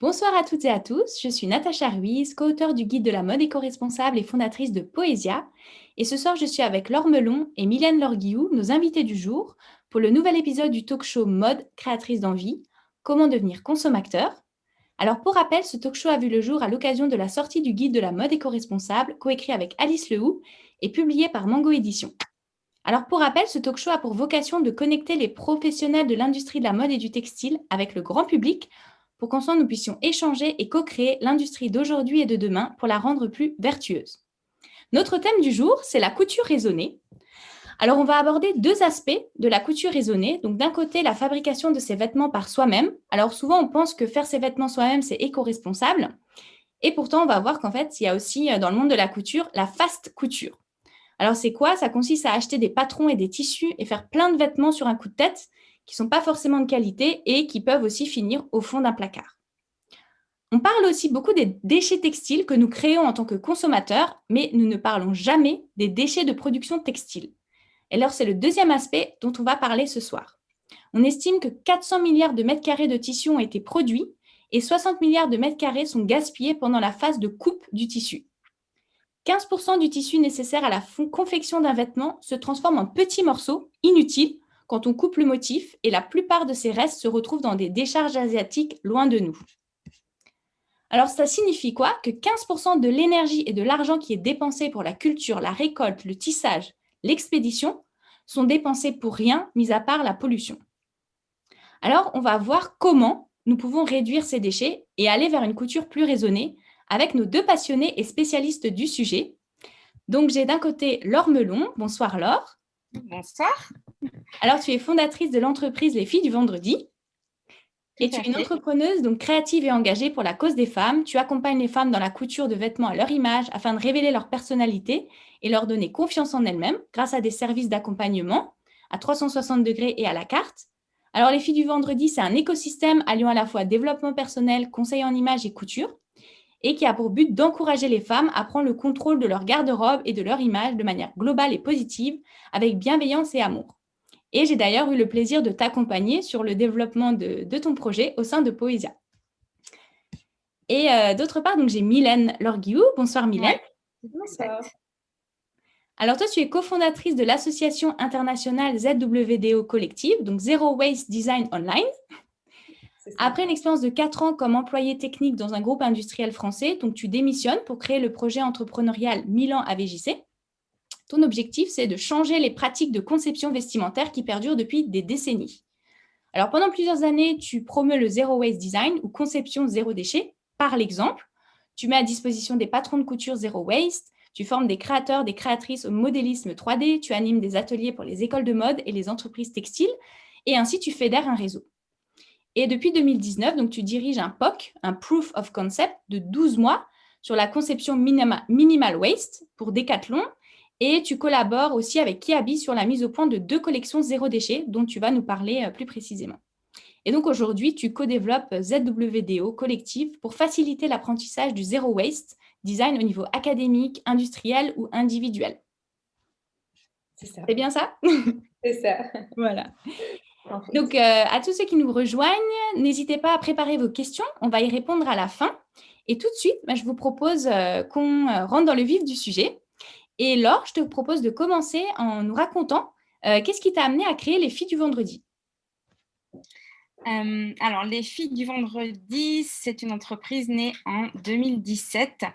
Bonsoir à toutes et à tous, je suis Natacha Ruiz, co-auteure du guide de la mode éco-responsable et fondatrice de Poésia. Et ce soir, je suis avec Laure Melon et Mylène Lorguillou, nos invités du jour, pour le nouvel épisode du talk show Mode, créatrice d'envie, comment devenir consommateur. Alors pour rappel, ce talk show a vu le jour à l'occasion de la sortie du guide de la mode éco-responsable, coécrit avec Alice Lehoux et publié par Mango Édition. Alors pour rappel, ce talk show a pour vocation de connecter les professionnels de l'industrie de la mode et du textile avec le grand public pour qu'ensemble nous puissions échanger et co-créer l'industrie d'aujourd'hui et de demain pour la rendre plus vertueuse. Notre thème du jour, c'est la couture raisonnée. Alors on va aborder deux aspects de la couture raisonnée. Donc d'un côté, la fabrication de ses vêtements par soi-même. Alors souvent, on pense que faire ses vêtements soi-même, c'est éco-responsable. Et pourtant, on va voir qu'en fait, il y a aussi dans le monde de la couture, la fast couture. Alors, c'est quoi? Ça consiste à acheter des patrons et des tissus et faire plein de vêtements sur un coup de tête qui ne sont pas forcément de qualité et qui peuvent aussi finir au fond d'un placard. On parle aussi beaucoup des déchets textiles que nous créons en tant que consommateurs, mais nous ne parlons jamais des déchets de production textile. Et alors, c'est le deuxième aspect dont on va parler ce soir. On estime que 400 milliards de mètres carrés de tissus ont été produits et 60 milliards de mètres carrés sont gaspillés pendant la phase de coupe du tissu. 15% du tissu nécessaire à la confection d'un vêtement se transforme en petits morceaux inutiles quand on coupe le motif et la plupart de ces restes se retrouvent dans des décharges asiatiques loin de nous. Alors ça signifie quoi? Que 15% de l'énergie et de l'argent qui est dépensé pour la culture, la récolte, le tissage, l'expédition sont dépensés pour rien, mis à part la pollution. Alors on va voir comment nous pouvons réduire ces déchets et aller vers une couture plus raisonnée avec nos deux passionnés et spécialistes du sujet. Donc, j'ai d'un côté Laure Melon. Bonsoir Laure. Bonsoir. Alors, tu es fondatrice de l'entreprise Les Filles du Vendredi. Et tu es une entrepreneuse donc créative et engagée pour la cause des femmes. Tu accompagnes les femmes dans la couture de vêtements à leur image afin de révéler leur personnalité et leur donner confiance en elles-mêmes grâce à des services d'accompagnement à 360 degrés et à la carte. Alors, Les Filles du Vendredi, c'est un écosystème alliant à la fois développement personnel, conseil en image et couture, et qui a pour but d'encourager les femmes à prendre le contrôle de leur garde-robe et de leur image de manière globale et positive, avec bienveillance et amour. Et j'ai d'ailleurs eu le plaisir de t'accompagner sur le développement de ton projet au sein de Poésia. Et d'autre part, donc j'ai Mylène Lorguillou. Bonsoir Mylène. Ouais. Bonsoir. Alors toi, tu es cofondatrice de l'association internationale ZWDO Collective, donc Zero Waste Design Online. Après une expérience de 4 ans comme employée technique dans un groupe industriel français, donc tu démissionnes pour créer le projet entrepreneurial Milan AVJC. Ton objectif, c'est de changer les pratiques de conception vestimentaire qui perdurent depuis des décennies. Alors, pendant plusieurs années, tu promeus le Zero Waste Design ou conception zéro déchet par l'exemple. Tu mets à disposition des patrons de couture Zero Waste, tu formes des créateurs, des créatrices au modélisme 3D, tu animes des ateliers pour les écoles de mode et les entreprises textiles, et ainsi tu fédères un réseau. Et depuis 2019, donc, tu diriges un POC, un Proof of Concept, de 12 mois sur la conception minimal waste pour Decathlon. Et tu collabores aussi avec Kiabi sur la mise au point de 2 collections zéro déchet dont tu vas nous parler plus précisément. Et donc aujourd'hui, tu co-développes ZWDO Collective pour faciliter l'apprentissage du zéro waste design au niveau académique, industriel ou individuel. C'est ça. C'est bien ça? C'est ça. Voilà. Donc, à tous ceux qui nous rejoignent, n'hésitez pas à préparer vos questions. On va y répondre à la fin. Et tout de suite, je vous propose qu'on rentre dans le vif du sujet. Et Laure, je te propose de commencer en nous racontant qu'est-ce qui t'a amené à créer Les Filles du Vendredi. Alors, Les Filles du Vendredi, c'est une entreprise née en 2017.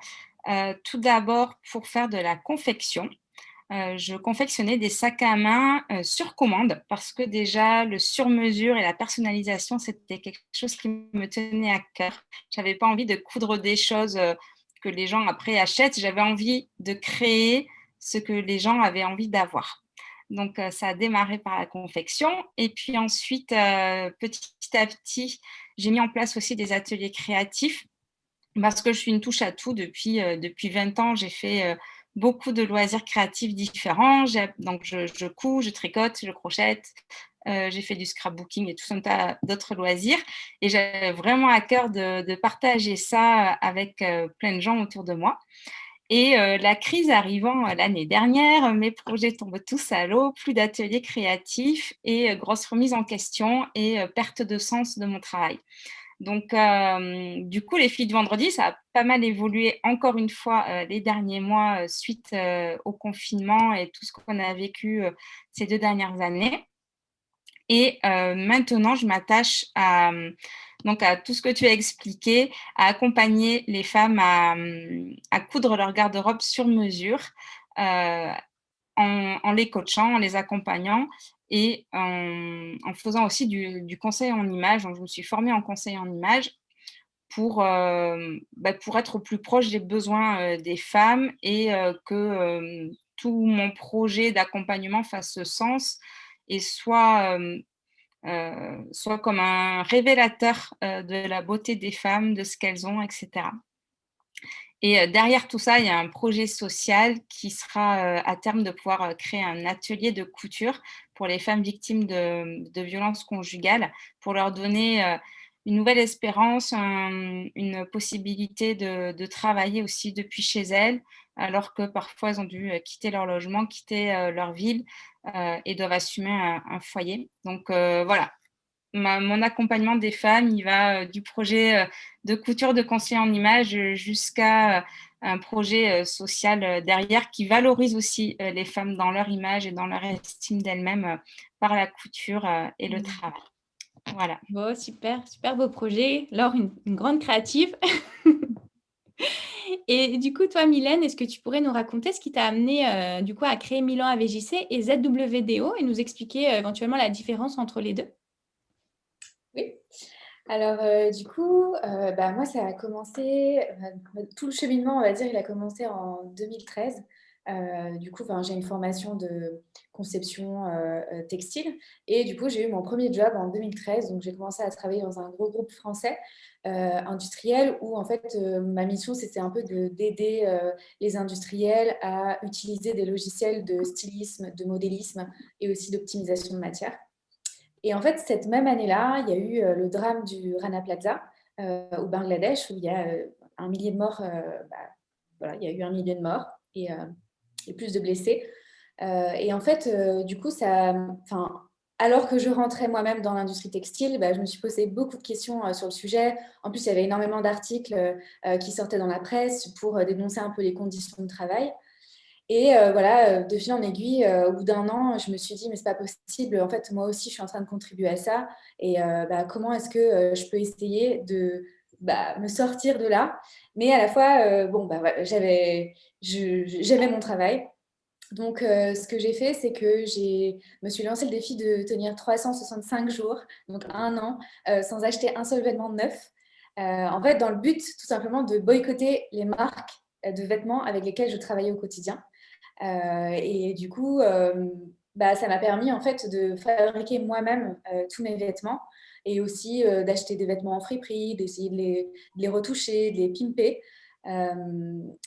Tout d'abord pour faire de la confection. Je confectionnais des sacs à main sur commande parce que déjà le sur-mesure et la personnalisation, c'était quelque chose qui me tenait à cœur. J'avais pas envie de coudre des choses que les gens après achètent. J'avais envie de créer ce que les gens avaient envie d'avoir. Donc, ça a démarré par la confection. Et puis ensuite, petit à petit, j'ai mis en place aussi des ateliers créatifs parce que je suis une touche à tout depuis 20 ans. J'ai fait beaucoup de loisirs créatifs différents. Donc, je couds, je tricote, je crochette. J'ai fait du scrapbooking et tout un tas d'autres loisirs. Et j'avais vraiment à cœur de partager ça avec plein de gens autour de moi. Et la crise arrivant l'année dernière, mes projets tombent tous à l'eau, plus d'ateliers créatifs et grosse remise en question et perte de sens de mon travail. Donc, du coup, les filles du vendredi, ça a pas mal évolué encore une fois les derniers mois suite au confinement et tout ce qu'on a vécu ces 2 dernières années. Et maintenant, je m'attache donc à tout ce que tu as expliqué, à accompagner les femmes à coudre leur garde-robe sur mesure, heu, en les coachant, en les accompagnant et en faisant aussi du conseil en images. Donc je me suis formée en conseil en images pour être au plus proche des besoins, des femmes et que, tout mon projet d'accompagnement fasse sens et soit comme un révélateur, de la beauté des femmes, de ce qu'elles ont et cetera. Et derrière tout ça, il y a un projet social qui sera, à terme de pouvoir, créer un atelier de couture pour les femmes victimes de violences conjugales, pour leur donner, une nouvelle espérance, une possibilité de travailler aussi depuis chez elles, alors que parfois elles ont dû, quitter leur logement, quitter, leur ville, et doivent assumer un foyer. Donc voilà, mon accompagnement des femmes, il va du projet de couture de conseiller en images jusqu'à un projet social derrière qui valorise aussi les femmes dans leur image et dans leur estime d'elles-mêmes par la couture et le Mmh. travail. Voilà. Bon, super, super beau projet. Laure, une grande créative. Et du coup, toi, Mylène, est-ce que tu pourrais nous raconter ce qui t'a amené du coup à créer Milan AVJC et ZWDO et nous expliquer éventuellement la différence entre les deux? Oui. Alors, du coup, bah, moi, ça a commencé, tout le cheminement, on va dire, il a commencé en 2013. Du coup, enfin, j'ai une formation de conception, textile et du coup, j'ai eu mon premier job en 2013. Donc j'ai commencé à travailler dans un gros groupe français, industriel où en fait, ma mission, c'était un peu d'aider, les industriels à utiliser des logiciels de stylisme, de modélisme et aussi d'optimisation de matière. Et en fait, cette même année-là, il y a eu le drame du Rana Plaza au Bangladesh, où il y a un millier de morts. Bah, voilà, il y a eu un millier de morts et plus de blessés. Et en fait, du coup, enfin, alors que je rentrais moi-même dans l'industrie textile, bah, je me suis posé beaucoup de questions sur le sujet. En plus, il y avait énormément d'articles qui sortaient dans la presse pour dénoncer un peu les conditions de travail. Et voilà, de fil en aiguille, au bout d'un an, je me suis dit: «Mais c'est pas possible, en fait, moi aussi, je suis en train de contribuer à ça et bah, comment est-ce que, je peux essayer de, bah, me sortir de là?» Mais à la fois, bon, bah, voilà, j'aimais mon travail. Donc ce que j'ai fait, c'est que j'ai me suis lancé le défi de tenir 365 jours, donc 1 an, sans acheter un seul vêtement neuf. En fait, dans le but, tout simplement, de boycotter les marques, de vêtements avec lesquelles je travaillais au quotidien. Et du coup, bah, ça m'a permis en fait de fabriquer moi-même tous mes vêtements et aussi d'acheter des vêtements en friperie, d'essayer de les retoucher, de les pimper.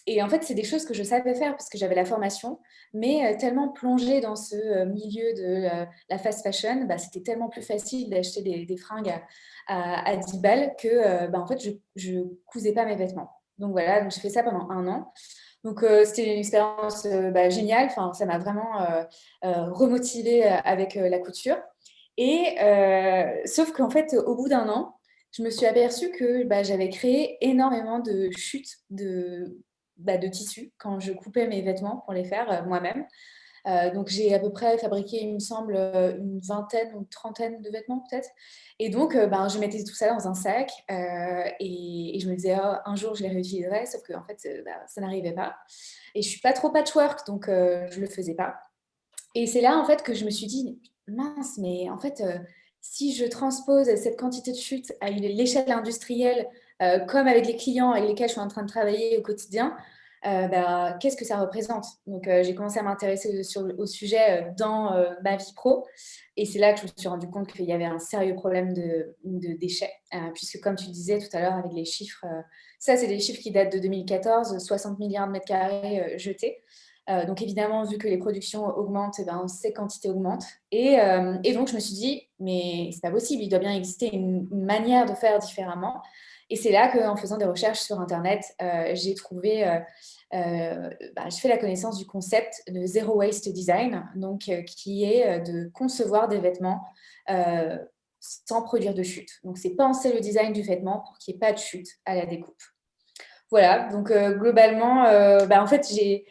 Et en fait, c'est des choses que je savais faire parce que j'avais la formation, mais tellement plongée dans ce milieu de la fast fashion, bah, c'était tellement plus facile d'acheter des fringues à 10 balles que bah, en fait, je ne cousais pas mes vêtements. Donc voilà, donc j'ai fait ça pendant 1 an. Donc, c'était une expérience bah, géniale. Enfin, ça m'a vraiment remotivée avec la couture. Et sauf qu'en fait, au bout d'un an, je me suis aperçue que bah, j'avais créé énormément de chutes de tissus quand je coupais mes vêtements pour les faire moi-même. Donc j'ai à peu près fabriqué, il me semble, une vingtaine ou une trentaine de vêtements peut-être. Et donc, ben, je mettais tout ça dans un sac et je me disais: «Oh, un jour je les réutiliserai», sauf qu'en fait, bah, ça n'arrivait pas. Et je suis pas trop patchwork, donc je le faisais pas. Et c'est là, en fait, que je me suis dit: «Mince, mais en fait, si je transpose cette quantité de chutes à l'échelle industrielle, comme avec les clients avec lesquels je suis en train de travailler au quotidien, bah, qu'est-ce que ça représente?» Donc j'ai commencé à m'intéresser au sujet, dans, ma vie pro et c'est là que je me suis rendu compte qu'il y avait un sérieux problème de déchets, puisque comme tu disais tout à l'heure avec les chiffres, ça, c'est des chiffres qui datent de 2014, 60 milliards de mètres carrés, jetés. Donc évidemment, vu que les productions augmentent, eh ben, ces quantités augmentent. Et donc, je me suis dit, mais c'est pas possible, il doit bien exister une manière de faire différemment. Et c'est là qu'en faisant des recherches sur Internet, j'ai trouvé, bah, j'ai fait la connaissance du concept de Zero Waste Design, donc, qui est de concevoir des vêtements sans produire de chute. Donc, c'est penser le design du vêtement pour qu'il n'y ait pas de chute à la découpe. Voilà, donc globalement, en fait, j'ai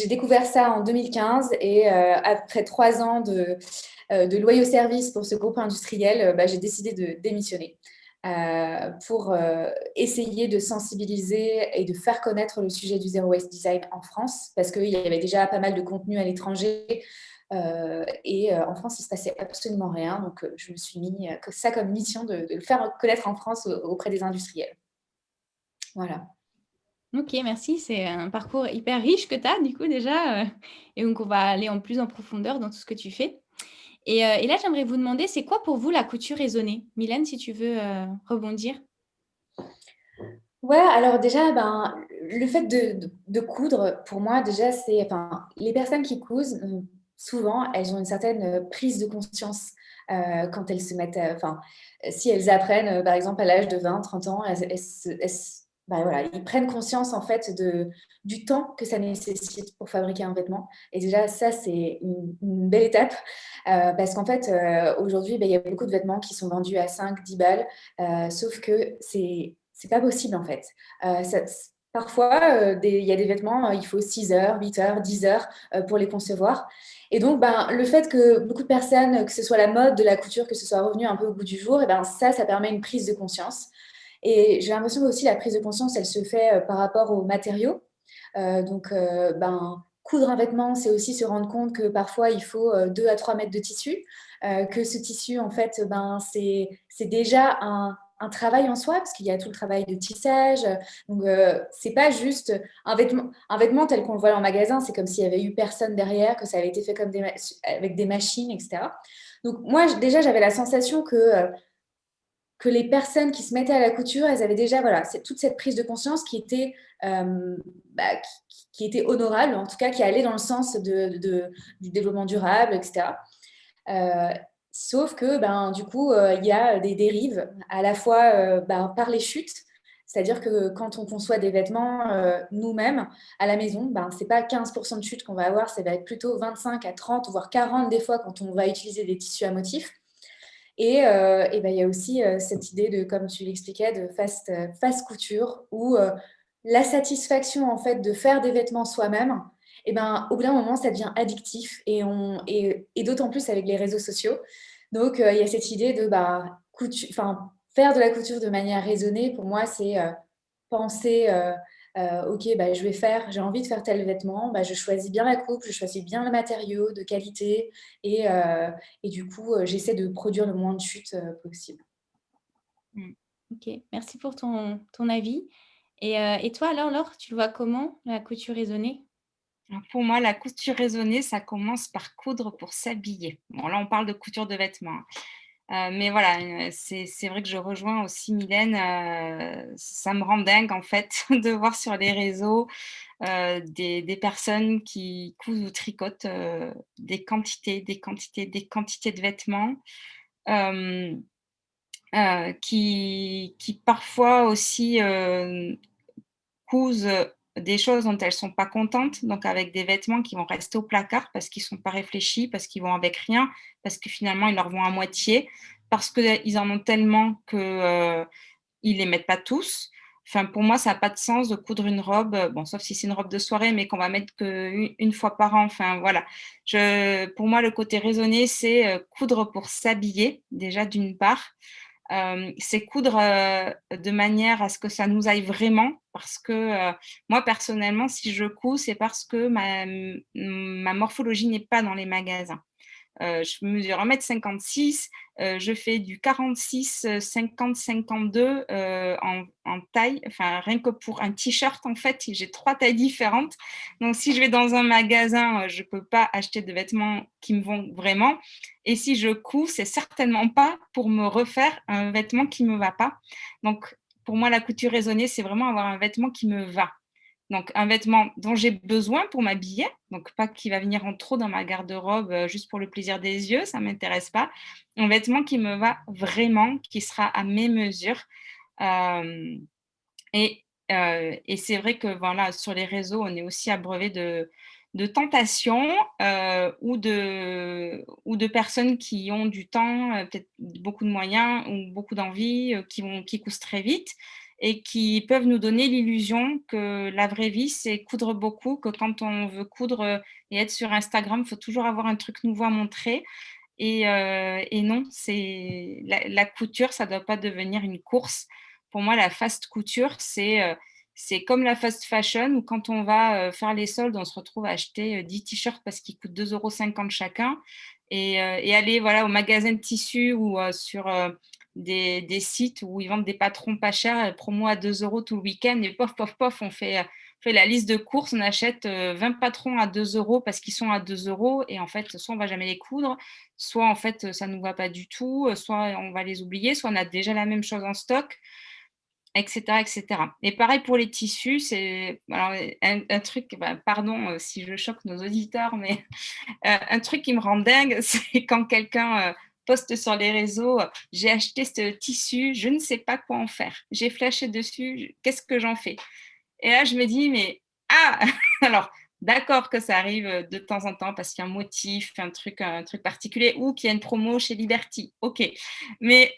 découvert ça en 2015 et après 3 ans de loyaux services pour ce groupe industriel, j'ai décidé de démissionner pour essayer de sensibiliser et de faire connaître le sujet du Zero Waste Design en France, parce qu'il y avait déjà pas mal de contenu à l'étranger et en France, il ne se passait absolument rien. Donc, je me suis mis ça comme mission de le faire connaître en France auprès des industriels. Voilà. Ok, merci. C'est un parcours hyper riche que tu as, du coup, déjà. Et donc, on va aller en plus en profondeur dans tout ce que tu fais. Et là, j'aimerais vous demander, c'est quoi pour vous la couture raisonnée? Mylène, si tu veux rebondir. Ouais, alors déjà, le fait de coudre, pour moi, déjà, les personnes qui cousent, souvent, elles ont une certaine prise de conscience quand elles se mettent, si elles apprennent, par exemple, à l'âge de 20, 30 ans, voilà, ils prennent conscience, en fait, du temps que ça nécessite pour fabriquer un vêtement. Et déjà, ça, c'est une belle étape, parce qu'en fait, aujourd'hui, il y a beaucoup de vêtements qui sont vendus à 5, 10 balles, sauf que c'est pas possible en fait. Parfois, il y a des vêtements, il faut 6 heures, 8 heures, 10 heures pour les concevoir. Et donc, le fait que beaucoup de personnes, que ce soit la mode de la couture, que ce soit revenu un peu au goût du jour, et ça permet une prise de conscience. Et j'ai l'impression que aussi la prise de conscience, elle se fait par rapport aux matériaux. Coudre un vêtement, c'est aussi se rendre compte que parfois, il faut 2 à 3 mètres de tissu, que ce tissu, en fait, c'est déjà un travail en soi, parce qu'il y a tout le travail de tissage. Donc, c'est pas juste un vêtement tel qu'on le voit en magasin, c'est comme s'il y avait eu personne derrière, que ça avait été fait comme avec des machines, etc. Donc, moi, déjà, j'avais la sensation que les personnes qui se mettaient à la couture, elles avaient déjà voilà, toute cette prise de conscience euh, qui était honorable, en tout cas qui allait dans le sens du développement durable, etc. Euh, Sauf que du coup, il y a des dérives à la fois par les chutes. C'est-à-dire que quand on conçoit des vêtements nous-mêmes à la maison, ce n'est pas 15% de chute qu'on va avoir, ça va être plutôt 25 à 30, voire 40 des fois quand on va utiliser des tissus à motifs. Et il y a aussi cette idée de, comme tu l'expliquais, de fast couture, où la satisfaction en fait de faire des vêtements soi-même, au bout d'un moment, ça devient addictif et d'autant plus avec les réseaux sociaux. Donc, il y a cette idée de faire de la couture de manière raisonnée. Pour moi, c'est penser ok, j'ai envie de faire tel vêtement, je choisis bien la coupe, je choisis bien le matériau de qualité et du coup, j'essaie de produire le moins de chutes possible. Ok, merci pour ton avis. Et toi, alors, Laure, tu le vois comment, la couture raisonnée? Alors pour moi, la couture raisonnée, ça commence par coudre pour s'habiller. Bon, là, on parle de couture de vêtements, hein. Mais voilà, c'est vrai que je rejoins aussi Mylène, ça me rend dingue, en fait, de voir sur les réseaux, des personnes qui cousent ou tricotent, des quantités, des quantités, des quantités de vêtements, hem, qui parfois aussi, cousent, des choses dont elles sont pas contentes, donc avec des vêtements qui vont rester au placard parce qu'ils sont pas réfléchis, parce qu'ils vont avec rien, parce que finalement ils leur vont à moitié, parce qu'ils en ont tellement que, ils les mettent pas tous. Enfin, pour moi, ça a pas de sens de coudre une robe, bon, sauf si c'est une robe de soirée, mais qu'on va mettre qu'une fois par an. Enfin, voilà. Pour moi, le côté raisonné, c'est, coudre pour s'habiller, déjà, d'une part. C'est coudre, de manière à ce que ça nous aille vraiment parce que, moi personnellement, si je couds, c'est parce que ma morphologie n'est pas dans les magasins. Je mesure 1,56 m, je fais du 46, 50, 52, en taille, enfin rien que pour un t-shirt en fait, j'ai 3 tailles différentes. Donc si je vais dans un magasin, je peux pas acheter de vêtements qui me vont vraiment et si je couds, c'est certainement pas pour me refaire un vêtement qui me va pas. Donc pour moi, la couture raisonnée, c'est vraiment avoir un vêtement qui me va. Donc un vêtement dont j'ai besoin pour m'habiller, donc pas qui va venir en trop dans ma garde-robe, juste pour le plaisir des yeux, ça m'intéresse pas. Un vêtement qui me va vraiment, qui sera à mes mesures, hem et c'est vrai que voilà, sur les réseaux, on est aussi abreuvé de tentation ou de personnes qui ont du temps, peut-être beaucoup de moyens ou beaucoup d'envie, qui cousent très vite et qui peuvent nous donner l'illusion que la vraie vie, c'est coudre beaucoup, que quand on veut coudre et être sur Instagram, il faut toujours avoir un truc nouveau à montrer. Et non, c'est la couture, ça ne doit pas devenir une course. Pour moi, la fast couture, c'est comme la fast fashion où quand on va faire les soldes, on se retrouve à acheter 10 t-shirts parce qu'ils coûtent 2,50 € chacun et aller voilà, au magasin de tissus ou sur des sites où ils vendent des patrons pas chers, promo à 2 € tout le week-end et pof, pof, pof, on fait la liste de courses, on achète 20 patrons à 2 € parce qu'ils sont à 2 € et en fait, soit on va jamais les coudre, soit en fait, ça ne nous va pas du tout, soit on va les oublier, soit on a déjà la même chose en stock, etc., etc. Et pareil pour les tissus, c'est alors un truc, bah, pardon si je choque nos auditeurs, mais un truc qui me rend dingue, c'est quand quelqu'un poste sur les réseaux, j'ai acheté ce tissu, je ne sais pas quoi en faire. J'ai flashé dessus, qu'est-ce que j'en fais? Et là, je me dis, mais ah alors, d'accord que ça arrive de temps en temps parce qu'il y a un motif, un truc particulier ou qu'il y a une promo chez Liberty. OK. Mais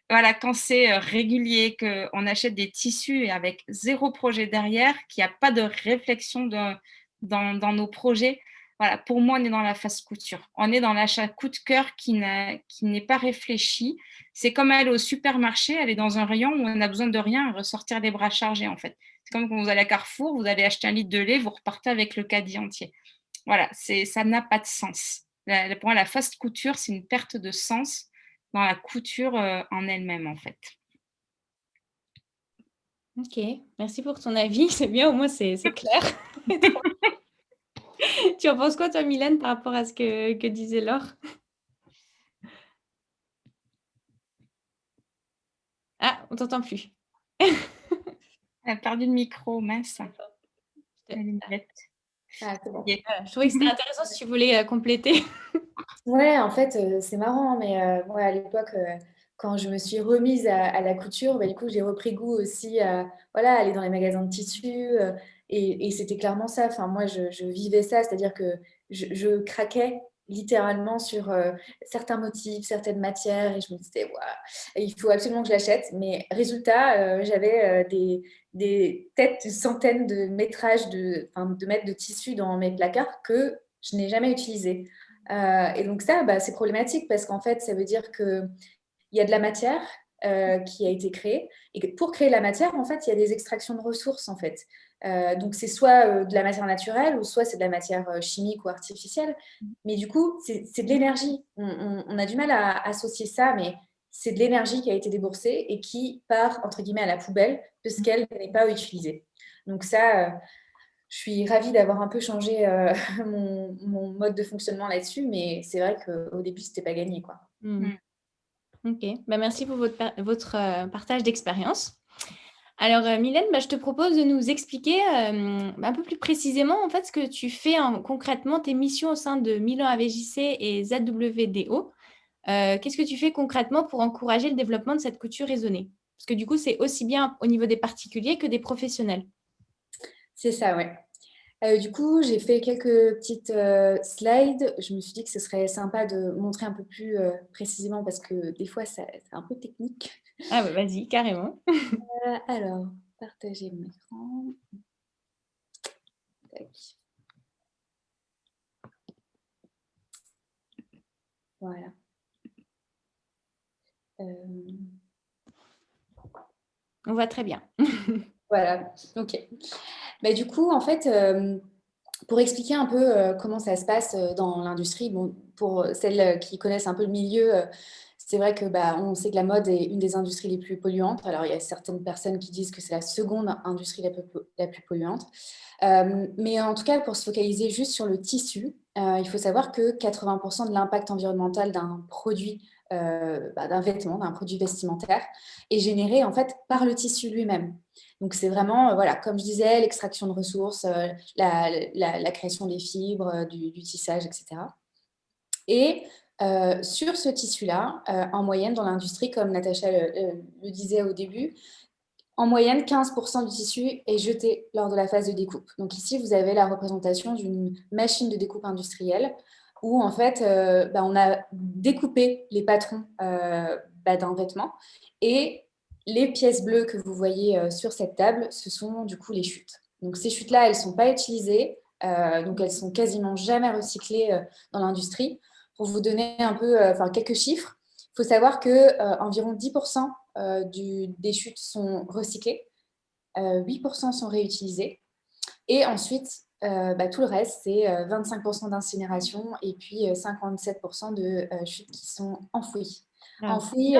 voilà, quand c'est régulier, qu'on achète des tissus et avec zéro projet derrière, qu'il n'y a pas de réflexion dans nos projets, voilà, pour moi, on est dans la fast couture. On est dans l'achat coup de cœur qui n'est pas réfléchi. C'est comme aller au supermarché, aller dans un rayon où on n'a besoin de rien, ressortir les bras chargés en fait. C'est comme quand vous allez à Carrefour, vous allez acheter un litre de lait, vous repartez avec le caddie entier. Voilà, ça n'a pas de sens. Pour moi, la fast couture, c'est une perte de sens dans la couture en elle-même, en fait. Ok, merci pour ton avis. C'est bien, au moins c'est clair. Tu en penses quoi, toi, Mylène, par rapport à ce que disait Laure? Ah, on t'entend plus. Elle a perdu le micro, mince. Je Elle est bête. Ah, c'est bon. je trouvais que c'était intéressant si tu voulais compléter. Ouais, en fait, c'est marrant, mais moi, à l'époque, quand je me suis remise à la couture, bah, du coup, j'ai repris goût aussi à voilà, aller dans les magasins de tissus. Et c'était clairement ça. Enfin, moi, je vivais ça, c'est-à-dire que je craquais littéralement sur certains motifs, certaines matières, et je me disais, Ouah, il faut absolument que je l'achète. Mais résultat, j'avais des têtes, des centaines de métrages, enfin, de mètres de tissu dans mes placards que je n'ai jamais utilisés. Et donc ça, bah, c'est problématique parce qu'en fait, ça veut dire qu'il y a de la matière qui a été créée et que pour créer la matière, en fait, il y a des extractions de ressources, en fait. Donc c'est soit de la matière naturelle ou soit c'est de la matière chimique ou artificielle. Mais du coup, c'est de l'énergie. On a du mal à associer ça, mais c'est de l'énergie qui a été déboursée et qui part, entre guillemets, à la poubelle parce qu'elle n'est pas utilisée. Donc ça, je suis ravie d'avoir un peu changé mon mode de fonctionnement là-dessus, mais c'est vrai qu'au début, c'était pas gagné, quoi. Mm. Ok, bah, merci pour votre partage d'expérience. Alors, Mylène, bah, je te propose de nous expliquer un peu plus précisément en fait ce que tu fais concrètement, tes missions au sein de Milan AVJC et ZWDO. Qu'est-ce que tu fais concrètement pour encourager le développement de cette couture raisonnée? Parce que du coup, c'est aussi bien au niveau des particuliers que des professionnels. C'est ça, ouais. Du coup, j'ai fait quelques petites slides. Je me suis dit que ce serait sympa de montrer un peu plus précisément parce que des fois, c'est un peu technique. Ah bah, vas-y, carrément. Alors, partager mon écran. Tac. Voilà. On voit très bien. Voilà, ok. Bah, du coup, en fait, pour expliquer un peu comment ça se passe dans l'industrie, bon, pour celles qui connaissent un peu le milieu, c'est vrai que bah, on sait que la mode est une des industries les plus polluantes. Alors, il y a certaines personnes qui disent que c'est la seconde industrie la plus polluante. Mais en tout cas, pour se focaliser juste sur le tissu, il faut savoir que 80% de l'impact environnemental d'un produit, d'un vêtement, d'un produit vestimentaire, est généré en fait par le tissu lui-même. Donc, c'est vraiment, voilà, comme je disais, l'extraction de ressources, la création des fibres, du tissage, etc. Et sur ce tissu-là, en moyenne, dans l'industrie, comme Natacha le disait au début, En moyenne, 15% du tissu est jeté lors de la phase de découpe. Donc ici, vous avez la représentation d'une machine de découpe industrielle où en fait, on a découpé les patrons d'un vêtement et les pièces bleues que vous voyez sur cette table, ce sont du coup les chutes. Donc ces chutes-là, elles ne sont pas utilisées, donc elles sont quasiment jamais recyclées dans l'industrie. Pour vous donner un peu, quelques chiffres, il faut savoir que environ 10% des chutes sont recyclées, 8% sont réutilisées. Et ensuite, tout le reste, c'est 25% d'incinération et puis 57% de chutes qui sont enfouies. Ah, Enfouies,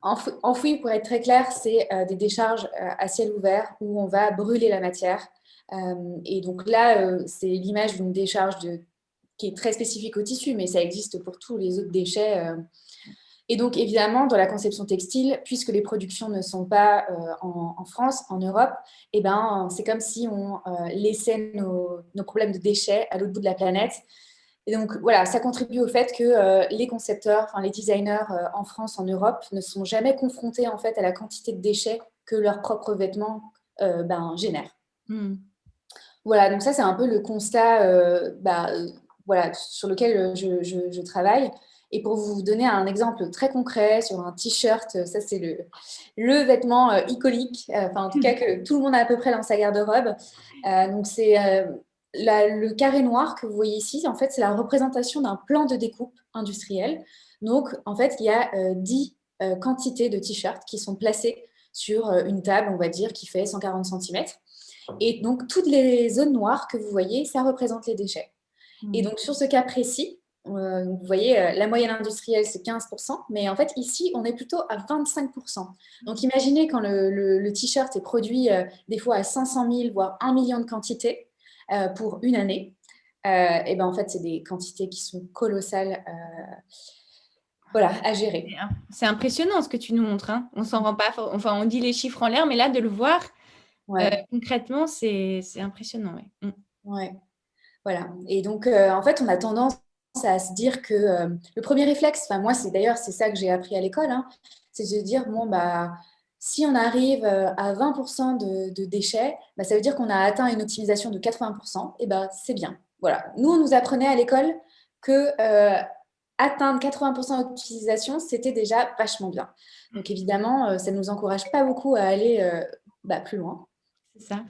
enfoui, pour être très clair, c'est des décharges à ciel ouvert où on va brûler la matière. Et donc là, c'est l'image d'une décharge qui est très spécifique au tissu, mais ça existe pour tous les autres déchets. Et donc, évidemment, dans la conception textile, puisque les productions ne sont pas en France, en Europe, c'est comme si on laissait nos problèmes de déchets à l'autre bout de la planète. Et donc, voilà, ça contribue au fait que les concepteurs, les designers en France, en Europe, ne sont jamais confrontés en fait à la quantité de déchets que leurs propres vêtements génèrent. Voilà, donc ça, c'est un peu le constat sur lequel je travaille. Et pour vous donner un exemple très concret sur un t-shirt, ça, c'est le vêtement iconique, en tout cas que tout le monde a à peu près dans sa garde-robe. Donc, c'est le carré noir que vous voyez ici. En fait, c'est la représentation d'un plan de découpe industriel. Donc, en fait, il y a 10 quantités de t-shirts qui sont placées sur une table, on va dire, qui fait 140 cm. Et donc, toutes les zones noires que vous voyez, ça représente les déchets. Et donc, sur ce cas précis, vous voyez, la moyenne industrielle, c'est 15%, mais en fait, ici, on est plutôt à 25%. Donc, imaginez quand le t-shirt est produit des fois à 500 000, voire 1 million de quantités pour une année. En fait, c'est des quantités qui sont colossales à gérer. C'est impressionnant ce que tu nous montres, hein. On s'en rend pas, on dit les chiffres en l'air, mais là, de le voir concrètement, c'est impressionnant. Ouais. Ouais. Voilà. Et donc, en fait, on a tendance à se dire que le premier réflexe, moi, c'est ça que j'ai appris à l'école, hein, c'est de se dire, si on arrive à 20% de déchets, ça veut dire qu'on a atteint une optimisation de 80%, et c'est bien. Voilà. Nous, on nous apprenait à l'école que atteindre 80% d'optimisation, c'était déjà vachement bien. Donc, évidemment, ça ne nous encourage pas beaucoup à aller plus loin. C'est ça.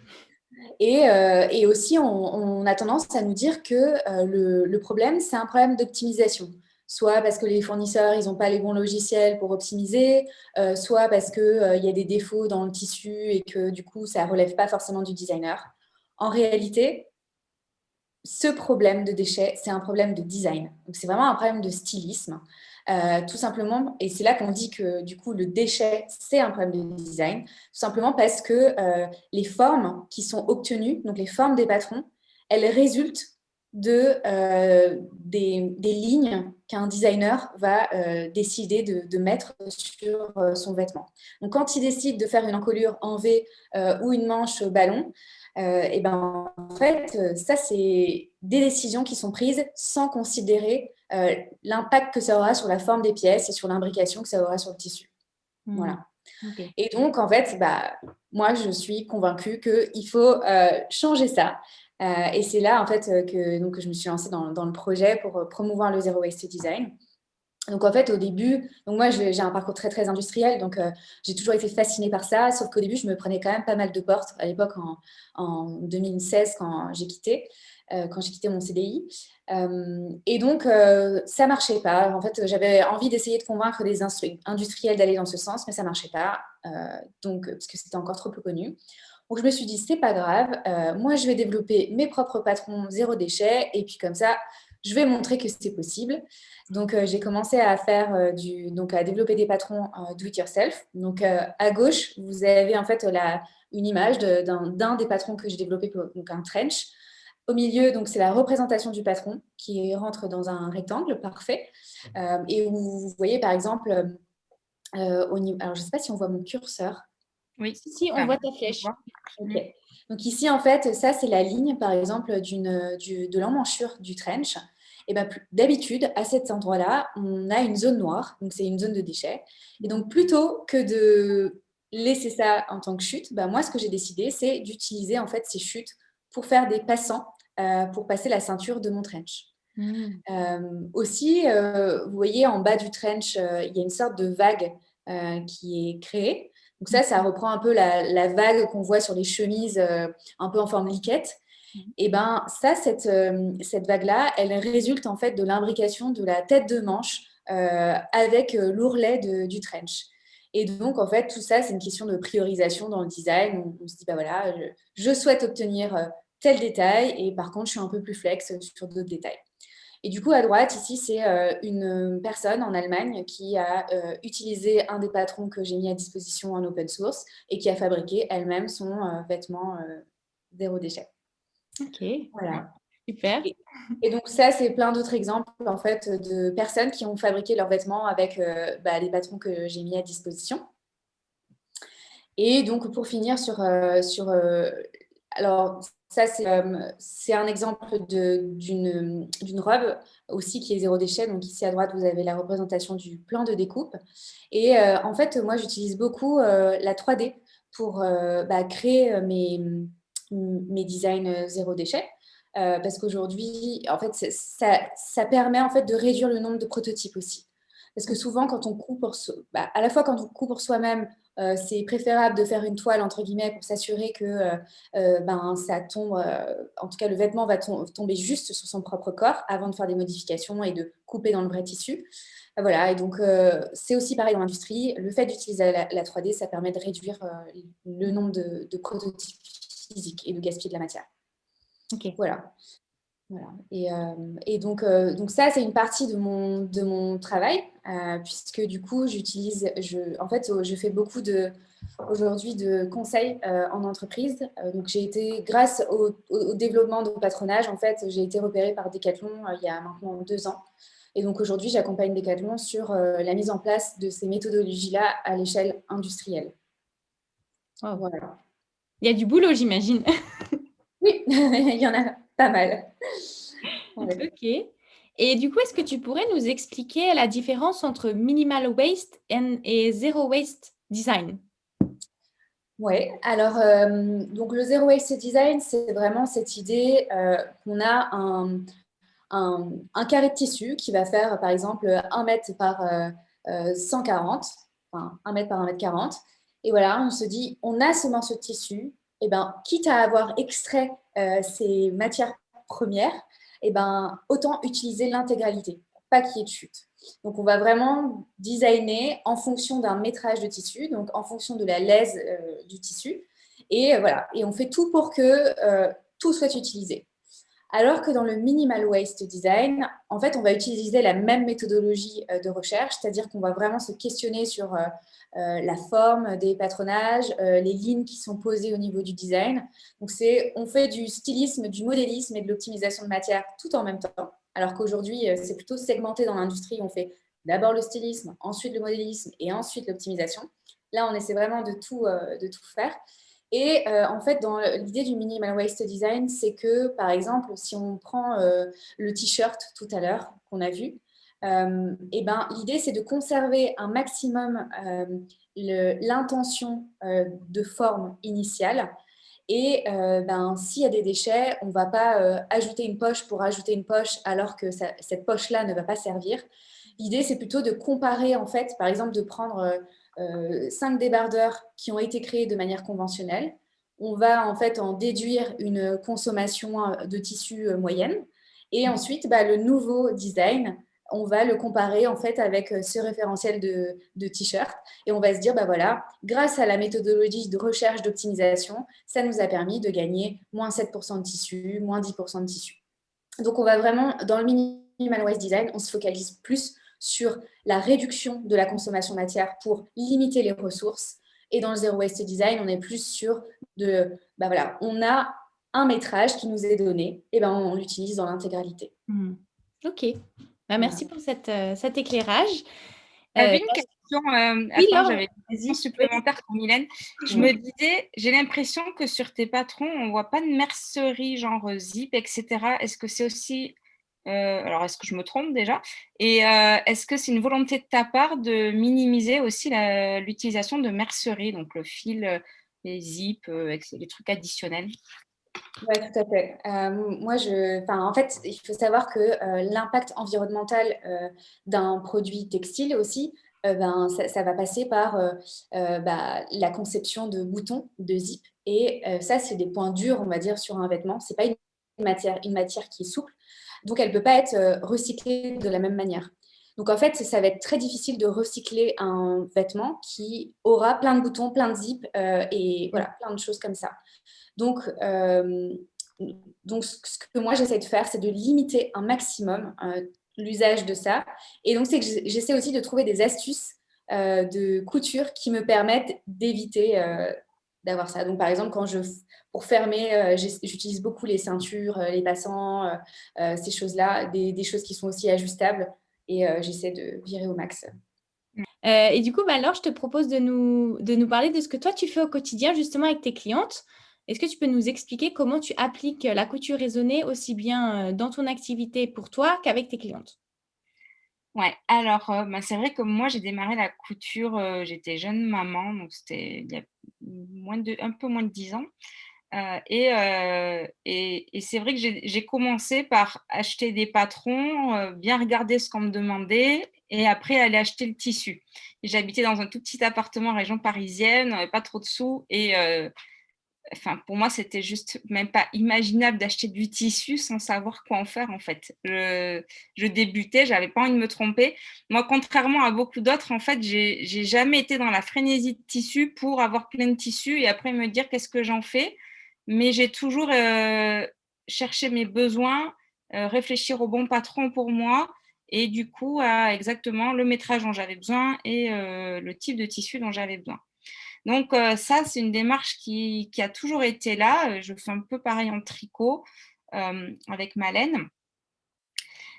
Et aussi, on a tendance à nous dire que le problème, c'est un problème d'optimisation. Soit parce que les fournisseurs, ils n'ont pas les bons logiciels pour optimiser, soit parce qu'il y a des défauts dans le tissu et que du coup, ça ne relève pas forcément du designer. En réalité, ce problème de déchets, c'est un problème de design. Donc, c'est vraiment un problème de stylisme, tout simplement. Et c'est là qu'on dit que, du coup, le déchet, c'est un problème de design, tout simplement parce que les formes qui sont obtenues, donc les formes des patrons, elles résultent des lignes qu'un designer va décider de mettre sur son vêtement. Donc, quand il décide de faire une encolure en V ou une manche ballon, en fait, ça, c'est des décisions qui sont prises sans considérer l'impact que ça aura sur la forme des pièces et sur l'imbrication que ça aura sur le tissu. Voilà. Okay. Et donc, en fait, moi, je suis convaincue qu'il faut changer ça. Et c'est là, en fait, que je me suis lancée dans le projet pour promouvoir le Zero Waste Design. Donc, en fait, au début, moi, j'ai un parcours très, très industriel, donc j'ai toujours été fascinée par ça, sauf qu'au début, je me prenais quand même pas mal de portes, à l'époque, en 2016, quand j'ai quitté mon CDI. Et donc, ça ne marchait pas. En fait, j'avais envie d'essayer de convaincre des industriels d'aller dans ce sens, mais ça ne marchait pas, parce que c'était encore trop peu connu. Donc, je me suis dit, c'est pas grave, moi, je vais développer mes propres patrons zéro déchet, et puis comme ça, je vais montrer que c'est possible. Donc, j'ai commencé à à développer des patrons do it yourself. Donc, à gauche, vous avez en fait une image d'un des patrons que j'ai développé, donc un trench. Au milieu, donc c'est la représentation du patron qui rentre dans un rectangle parfait. Et où vous voyez par exemple au niveau. Alors, je ne sais pas si on voit mon curseur. Oui. Si, on voit ta flèche. Ok. Donc ici, en fait, ça, c'est la ligne, par exemple, de l'emmanchure du trench. Et ben, d'habitude, à cet endroit-là, on a une zone noire, donc c'est une zone de déchets. Et donc, plutôt que de laisser ça en tant que chute, ben, moi, ce que j'ai décidé, c'est d'utiliser en fait ces chutes pour faire des passants, pour passer la ceinture de mon trench. Aussi, vous voyez, en bas du trench, il y a une sorte de vague qui est créée. Donc ça reprend un peu la vague qu'on voit sur les chemises, un peu en forme liquette. Et ben ça, cette vague-là, elle résulte en fait de l'imbrication de la tête de manche avec l'ourlet du trench. Et donc, en fait, tout ça, c'est une question de priorisation dans le design. On se dit, bah voilà, je souhaite obtenir tel détail, et par contre, je suis un peu plus flex sur d'autres détails. Et du coup, à droite, ici, c'est une personne en Allemagne qui a utilisé un des patrons que j'ai mis à disposition en open source et qui a fabriqué elle-même son vêtement zéro déchet. Ok, Voilà. super. Et donc ça, c'est plein d'autres exemples en fait de personnes qui ont fabriqué leurs vêtements avec les patrons que j'ai mis à disposition. Et donc pour finir alors ça c'est un exemple d'une robe aussi qui est zéro déchet. Donc ici à droite, vous avez la représentation du plan de découpe. Et en fait, moi, j'utilise beaucoup la 3D pour créer mes designs zéro déchet. Parce qu'aujourd'hui, en fait, ça permet en fait de réduire le nombre de prototypes aussi. Parce que souvent, quand on coupe à la fois quand on coupe pour soi-même, c'est préférable de faire une toile entre guillemets pour s'assurer que ça tombe, en tout cas le vêtement va tomber juste sur son propre corps avant de faire des modifications et de couper dans le vrai tissu. Voilà, et donc c'est aussi pareil dans l'industrie. Le fait d'utiliser la 3D, ça permet de réduire le nombre de prototypes physiques et de gaspiller de la matière. Ok. Voilà. Voilà. Et donc ça, c'est une partie de mon travail, puisque du coup, je fais beaucoup aujourd'hui de conseils en entreprise. Donc, j'ai été, grâce au développement de patronage, en fait, j'ai été repérée par Decathlon il y a maintenant 2 ans. Et donc, aujourd'hui, j'accompagne Decathlon sur la mise en place de ces méthodologies-là à l'échelle industrielle. Wow. Voilà. Il y a du boulot, j'imagine. Oui, il y en a pas mal. Ouais. Ok. Et du coup, est-ce que tu pourrais nous expliquer la différence entre minimal waste et zero waste design? Oui, alors donc le Zero Waste Design, c'est vraiment cette idée qu'on a un carré de tissu qui va faire par exemple 1 mètre par 140, enfin 1 mètre par 1 mètre 40. Et voilà, on se dit, on a ce morceau de tissu, et ben, quitte à avoir extrait ces matières premières, et ben, autant utiliser l'intégralité, pas qu'il y ait de chute. Donc, on va vraiment designer en fonction d'un métrage de tissu, donc en fonction de la lèse du tissu. Et voilà, et on fait tout pour que tout soit utilisé. Alors que dans le minimal waste design, en fait, on va utiliser la même méthodologie de recherche, c'est-à-dire qu'on va vraiment se questionner sur la forme des patronages, les lignes qui sont posées au niveau du design. Donc, on fait du stylisme, du modélisme et de l'optimisation de matière tout en même temps. Alors qu'aujourd'hui, c'est plutôt segmenté dans l'industrie. On fait d'abord le stylisme, ensuite le modélisme et ensuite l'optimisation. Là, on essaie vraiment de tout faire. Et en fait, dans l'idée du minimal waste design, c'est que, par exemple, si on prend le t-shirt tout à l'heure qu'on a vu, et ben, l'idée, c'est de conserver un maximum l'intention de forme initiale. Et s'il y a des déchets, on ne va pas ajouter une poche pour ajouter une poche alors que cette poche-là ne va pas servir. L'idée, c'est plutôt de comparer, en fait, par exemple, de prendre 5 débardeurs qui ont été créés de manière conventionnelle. On va en fait en déduire une consommation de tissu moyenne. Et ensuite, le nouveau design, on va le comparer en fait avec ce référentiel de t-shirt. Et on va se dire, voilà, grâce à la méthodologie de recherche d'optimisation, ça nous a permis de gagner moins 7% de tissu, moins 10% de tissu. Donc, on va vraiment, dans le minimal waste design, on se focalise plus sur la réduction de la consommation matière pour limiter les ressources. Et dans le zero waste design, on est plus sur on a un métrage qui nous est donné, et on l'utilise dans l'intégralité. Ok. Merci pour cet éclairage. J'avais une question, Oui, Laure, j'avais une question supplémentaire pour Mylène. Je me disais, j'ai l'impression que sur tes patrons, on ne voit pas de mercerie genre zip, etc. Est-ce que c'est aussi Alors, est-ce que je me trompe déjà? Et est-ce que c'est une volonté de ta part de minimiser aussi l'utilisation de mercerie, donc le fil, les zips, les trucs additionnels? Ouais, tout à fait. Moi, en fait, il faut savoir que l'impact environnemental d'un produit textile aussi, ça va passer par la conception de boutons, de zip. Et ça, c'est des points durs, on va dire, sur un vêtement. C'est pas une matière qui est souple, donc elle peut pas être recyclée de la même manière. Donc en fait, ça va être très difficile de recycler un vêtement qui aura plein de boutons, plein de zips et voilà, plein de choses comme ça. Donc, ce que moi j'essaie de faire, c'est de limiter un maximum l'usage de ça. Et donc, c'est que j'essaie aussi de trouver des astuces de couture qui me permettent d'éviter d'avoir ça. Donc, par exemple, pour fermer, j'utilise beaucoup les ceintures, les passants, ces choses-là, des choses qui sont aussi ajustables. Et j'essaie de virer au max. Et du coup, Laure, je te propose de nous parler de ce que toi, tu fais au quotidien justement avec tes clientes. Est-ce que tu peux nous expliquer comment tu appliques la couture raisonnée aussi bien dans ton activité pour toi qu'avec tes clientes? Ouais, alors, c'est vrai que moi, j'ai démarré la couture, j'étais jeune maman, donc c'était il y a un peu moins de 10 ans. Et c'est vrai que j'ai commencé par acheter des patrons, bien regarder ce qu'on me demandait et après aller acheter le tissu. Et j'habitais dans un tout petit appartement en région parisienne, pas trop de sous et enfin, pour moi, c'était juste même pas imaginable d'acheter du tissu sans savoir quoi en faire, en fait. Je débutais, j'avais pas envie de me tromper. Moi, contrairement à beaucoup d'autres, en fait, j'ai jamais été dans la frénésie de tissu pour avoir plein de tissus et après me dire qu'est-ce que j'en fais. Mais j'ai toujours cherché mes besoins, réfléchir au bon patron pour moi et du coup à exactement le métrage dont j'avais besoin et le type de tissu dont j'avais besoin. Donc ça, c'est une démarche qui a toujours été là. Je fais un peu pareil en tricot, avec ma laine.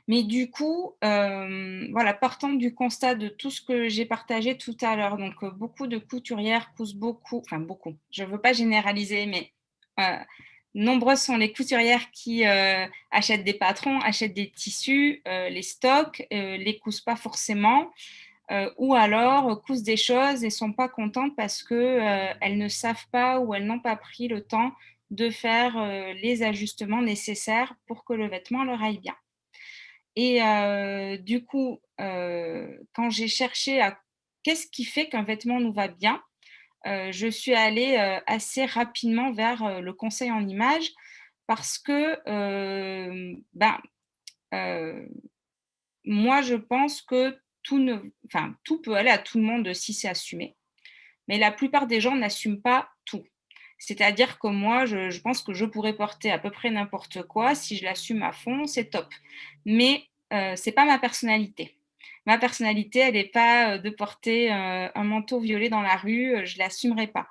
Mais du coup, voilà, partant du constat de tout ce que j'ai partagé tout à l'heure, donc beaucoup de couturières cousent beaucoup, enfin beaucoup, je ne veux pas généraliser, mais nombreuses sont les couturières qui achètent des patrons, achètent des tissus, les stockent, les cousent pas forcément, ou alors cousent des choses et sont pas contentes parce que elles ne savent pas ou elles n'ont pas pris le temps de faire les ajustements nécessaires pour que le vêtement leur aille bien. Et du coup, quand j'ai cherché à qu'est-ce qui fait qu'un vêtement nous va bien, je suis allée assez rapidement vers le conseil en images parce que euh, moi, je pense que tout peut aller à tout le monde si c'est assumé. Mais la plupart des gens n'assument pas tout. C'est-à-dire que moi, je pense que je pourrais porter à peu près n'importe quoi. Si je l'assume à fond, c'est top. Mais ce n'est pas ma personnalité. Ma personnalité, elle n'est pas de porter un manteau violet dans la rue. Je ne l'assumerai pas.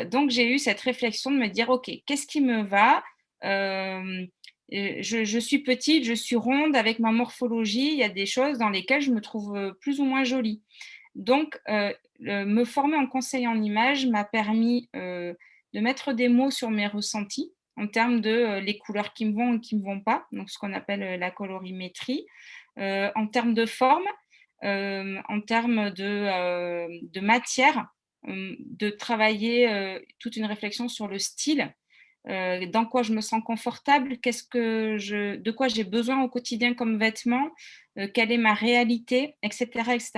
Donc, j'ai eu cette réflexion de me dire, OK, qu'est-ce qui me va? Je suis petite, je suis ronde avec ma morphologie. Il y a des choses dans lesquelles je me trouve plus ou moins jolie. Donc, me former en conseil en images m'a permis de mettre des mots sur mes ressentis en termes de les couleurs qui me vont et qui ne me vont pas, donc ce qu'on appelle la colorimétrie, en termes de forme, en termes de matière, de travailler toute une réflexion sur le style, dans quoi je me sens confortable, de quoi j'ai besoin au quotidien comme vêtement, quelle est ma réalité, etc. etc.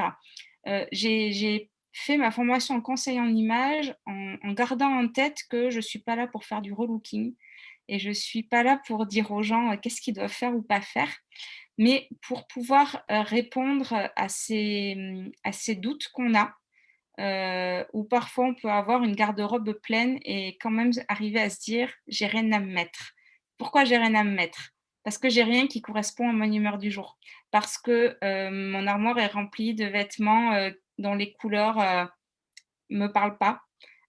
J'ai fait ma formation en conseil en images en gardant en tête que je ne suis pas là pour faire du relooking et je ne suis pas là pour dire aux gens qu'est-ce qu'ils doivent faire ou pas faire, mais pour pouvoir répondre à ces doutes qu'on a, où parfois on peut avoir une garde-robe pleine et quand même arriver à se dire: «J'ai rien à me mettre». Pourquoi j'ai rien à me mettre? Parce que j'ai rien qui correspond à mon humeur du jour. Parce que, mon armoire est remplie de vêtements, dont les couleurs, me parlent pas,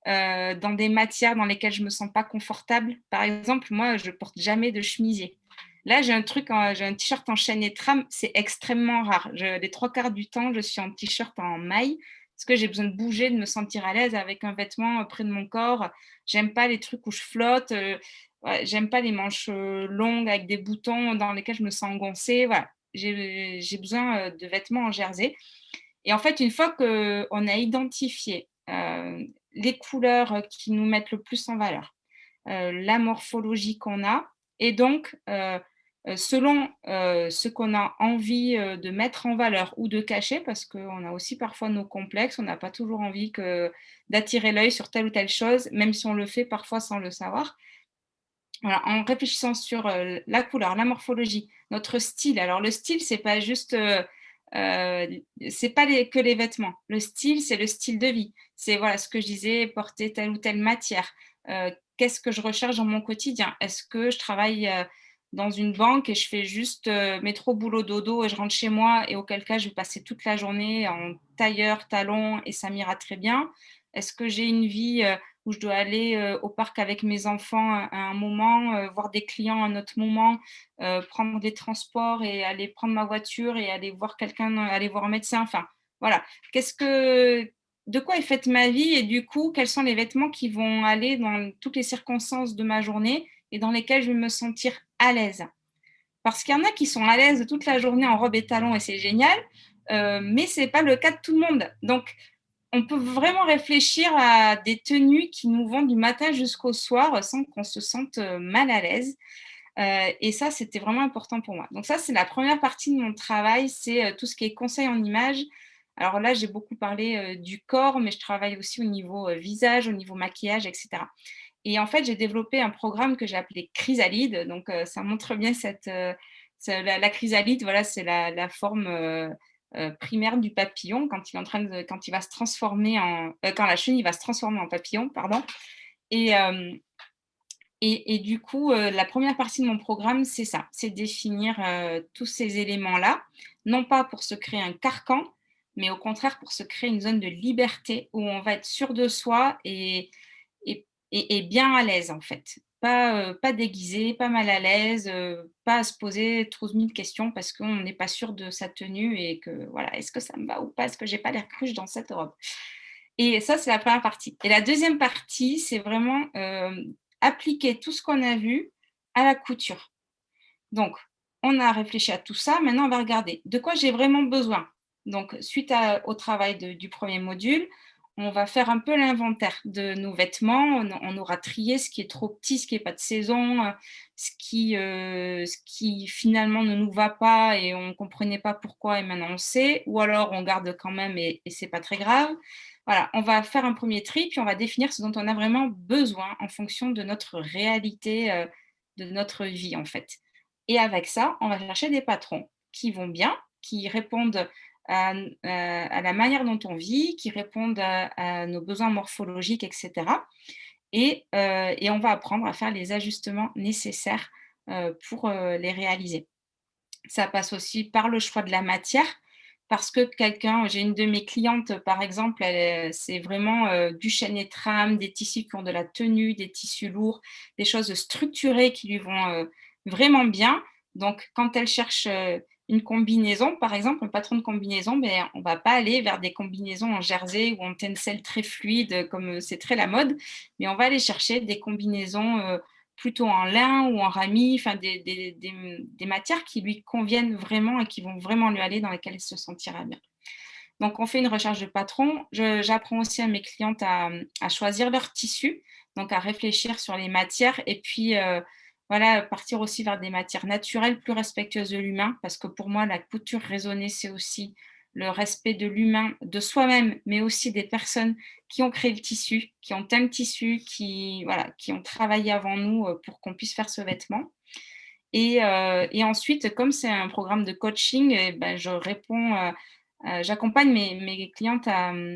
dans des matières dans lesquelles je me sens pas confortable. Par exemple, moi, je porte jamais de chemisier. Là, j'ai un t-shirt en chaîne et trame, c'est extrêmement rare. Les 3/4 du temps, je suis en t-shirt en maille parce que j'ai besoin de bouger, de me sentir à l'aise avec un vêtement près de mon corps. J'aime pas les trucs où je flotte. ouais, j'aime pas les manches longues avec des boutons dans lesquels je me sens engoncée. Voilà, j'ai besoin de vêtements en jersey. Et en fait, une fois qu'on a identifié les couleurs qui nous mettent le plus en valeur, la morphologie qu'on a, et donc selon ce qu'on a envie de mettre en valeur ou de cacher, parce qu'on a aussi parfois nos complexes, on n'a pas toujours envie d'attirer l'œil sur telle ou telle chose, même si on le fait parfois sans le savoir. Voilà, en réfléchissant sur la couleur, la morphologie, notre style. Alors le style, c'est pas juste, c'est pas que les vêtements. Le style, c'est le style de vie. C'est voilà ce que je disais, porter telle ou telle matière. Qu'est-ce que je recherche dans mon quotidien? Est-ce que je travaille dans une banque et je fais juste métro, boulot, dodo et je rentre chez moi et auquel cas je vais passer toute la journée en tailleur, talons et ça m'ira très bien? Est-ce que j'ai une vie où je dois aller au parc avec mes enfants à un moment, voir des clients à un autre moment, prendre des transports et aller prendre ma voiture et aller voir quelqu'un, aller voir un médecin. Enfin, voilà. De quoi est faite ma vie et du coup, quels sont les vêtements qui vont aller dans toutes les circonstances de ma journée et dans lesquelles je vais me sentir à l'aise. Parce qu'il y en a qui sont à l'aise toute la journée en robe et talons et c'est génial, mais ce n'est pas le cas de tout le monde. Donc, on peut vraiment réfléchir à des tenues qui nous vont du matin jusqu'au soir sans qu'on se sente mal à l'aise. Et ça, c'était vraiment important pour moi. Donc ça, c'est la première partie de mon travail, c'est tout ce qui est conseil en images. Alors là, j'ai beaucoup parlé du corps, mais je travaille aussi au niveau visage, au niveau maquillage, etc. Et en fait, j'ai développé un programme que j'ai appelé Chrysalide. Donc ça montre bien la chrysalide, voilà, c'est la forme primaire du papillon quand quand il va se transformer quand la chenille va se transformer en papillon, pardon. Et, euh, et du coup, la première partie de mon programme, c'est ça, c'est définir tous ces éléments-là, non pas pour se créer un carcan, mais au contraire pour se créer une zone de liberté où on va être sûr de soi et bien à l'aise en fait. Pas déguisé, pas mal à l'aise, pas à se poser trop mille questions parce qu'on n'est pas sûr de sa tenue et que voilà, est-ce que ça me va ou pas, est-ce que j'ai pas l'air cruche dans cette robe. Et ça, c'est la première partie. Et la deuxième partie, c'est vraiment appliquer tout ce qu'on a vu à la couture. Donc, on a réfléchi à tout ça. Maintenant, on va regarder de quoi j'ai vraiment besoin. Donc, suite au travail du premier module, on va faire un peu l'inventaire de nos vêtements. On aura trié ce qui est trop petit, ce qui n'est pas de saison, ce qui finalement ne nous va pas et on ne comprenait pas pourquoi et maintenant on sait. Ou alors, on garde quand même et ce n'est pas très grave. Voilà, on va faire un premier tri, puis on va définir ce dont on a vraiment besoin en fonction de notre réalité, de notre vie en fait. Et avec ça, on va chercher des patrons qui vont bien, qui répondent à la manière dont on vit, qui répondent à nos besoins morphologiques, etc. Et on va apprendre à faire les ajustements nécessaires pour les réaliser. Ça passe aussi par le choix de la matière, parce que j'ai une de mes clientes, par exemple, c'est vraiment du chêne et trame, des tissus qui ont de la tenue, des tissus lourds, des choses structurées qui lui vont vraiment bien. Donc, quand elle cherche une combinaison, par exemple, un patron de combinaison, ben, on ne va pas aller vers des combinaisons en jersey ou en tencel très fluide, comme c'est très la mode, mais on va aller chercher des combinaisons plutôt en lin ou en ramie, enfin des matières qui lui conviennent vraiment et qui vont vraiment lui aller, dans lesquelles elle se sentira bien. Donc, on fait une recherche de patron. J'apprends aussi à mes clientes à choisir leur tissu, donc à réfléchir sur les matières et puis voilà, partir aussi vers des matières naturelles plus respectueuses de l'humain, parce que pour moi, la couture raisonnée, c'est aussi le respect de l'humain, de soi-même, mais aussi des personnes qui ont créé le tissu, qui ont un tissu, voilà, qui ont travaillé avant nous pour qu'on puisse faire ce vêtement. Et ensuite, comme c'est un programme de coaching, ben, j'accompagne mes clientes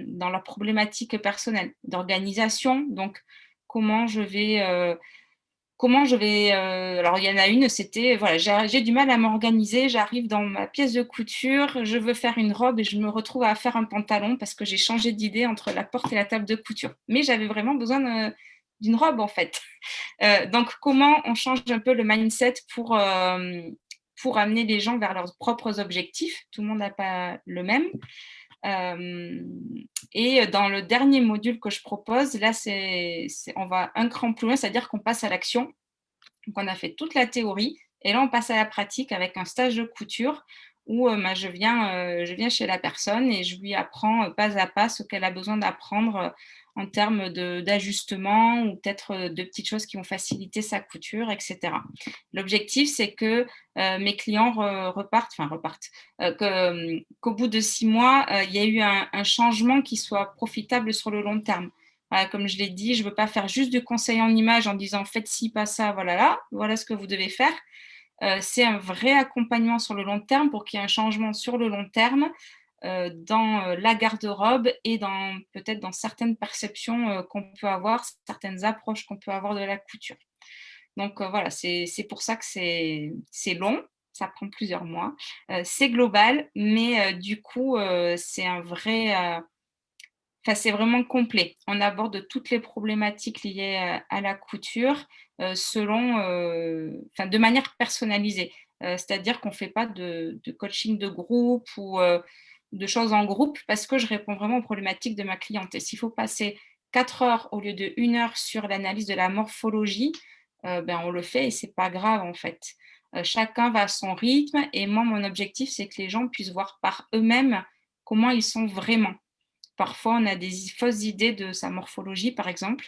dans leurs problématiques personnelles, d'organisation. Donc, comment je vais alors il y en a une, c'était voilà, j'ai du mal à m'organiser, j'arrive dans ma pièce de couture, je veux faire une robe et je me retrouve à faire un pantalon parce que j'ai changé d'idée entre la porte et la table de couture. Mais j'avais vraiment besoin d'une robe en fait. Donc comment on change un peu le mindset pour amener les gens vers leurs propres objectifs. Tout le monde n'a pas le même. Et dans le dernier module que je propose, là, on va un cran plus loin, c'est-à-dire qu'on passe à l'action. Donc, on a fait toute la théorie et là, on passe à la pratique avec un stage de couture où je viens chez la personne et je lui apprends pas à pas ce qu'elle a besoin d'apprendre en termes d'ajustement ou peut-être de petites choses qui vont faciliter sa couture, etc. L'objectif, c'est que mes clients repartent, qu'au bout de 6 mois, il y a eu un changement qui soit profitable sur le long terme. Voilà, comme je l'ai dit, je ne veux pas faire juste du conseil en image en disant faites ci, pas ça, voilà là, voilà ce que vous devez faire. C'est un vrai accompagnement sur le long terme pour qu'il y ait un changement sur le long terme dans la garde-robe et peut-être dans certaines perceptions qu'on peut avoir, certaines approches qu'on peut avoir de la couture. Donc voilà, c'est pour ça que c'est long, ça prend plusieurs mois. C'est global, mais du coup, c'est un vrai enfin, c'est vraiment complet. On aborde toutes les problématiques liées à la couture enfin, de manière personnalisée. C'est-à-dire qu'on ne fait pas de coaching de groupe ou de choses en groupe parce que je réponds vraiment aux problématiques de ma cliente. Et s'il faut passer 4 heures au lieu de 1 heure sur l'analyse de la morphologie, on le fait et ce n'est pas grave en fait. Chacun va à son rythme et moi, mon objectif, c'est que les gens puissent voir par eux-mêmes comment ils sont vraiment. Parfois, on a des fausses idées de sa morphologie, par exemple.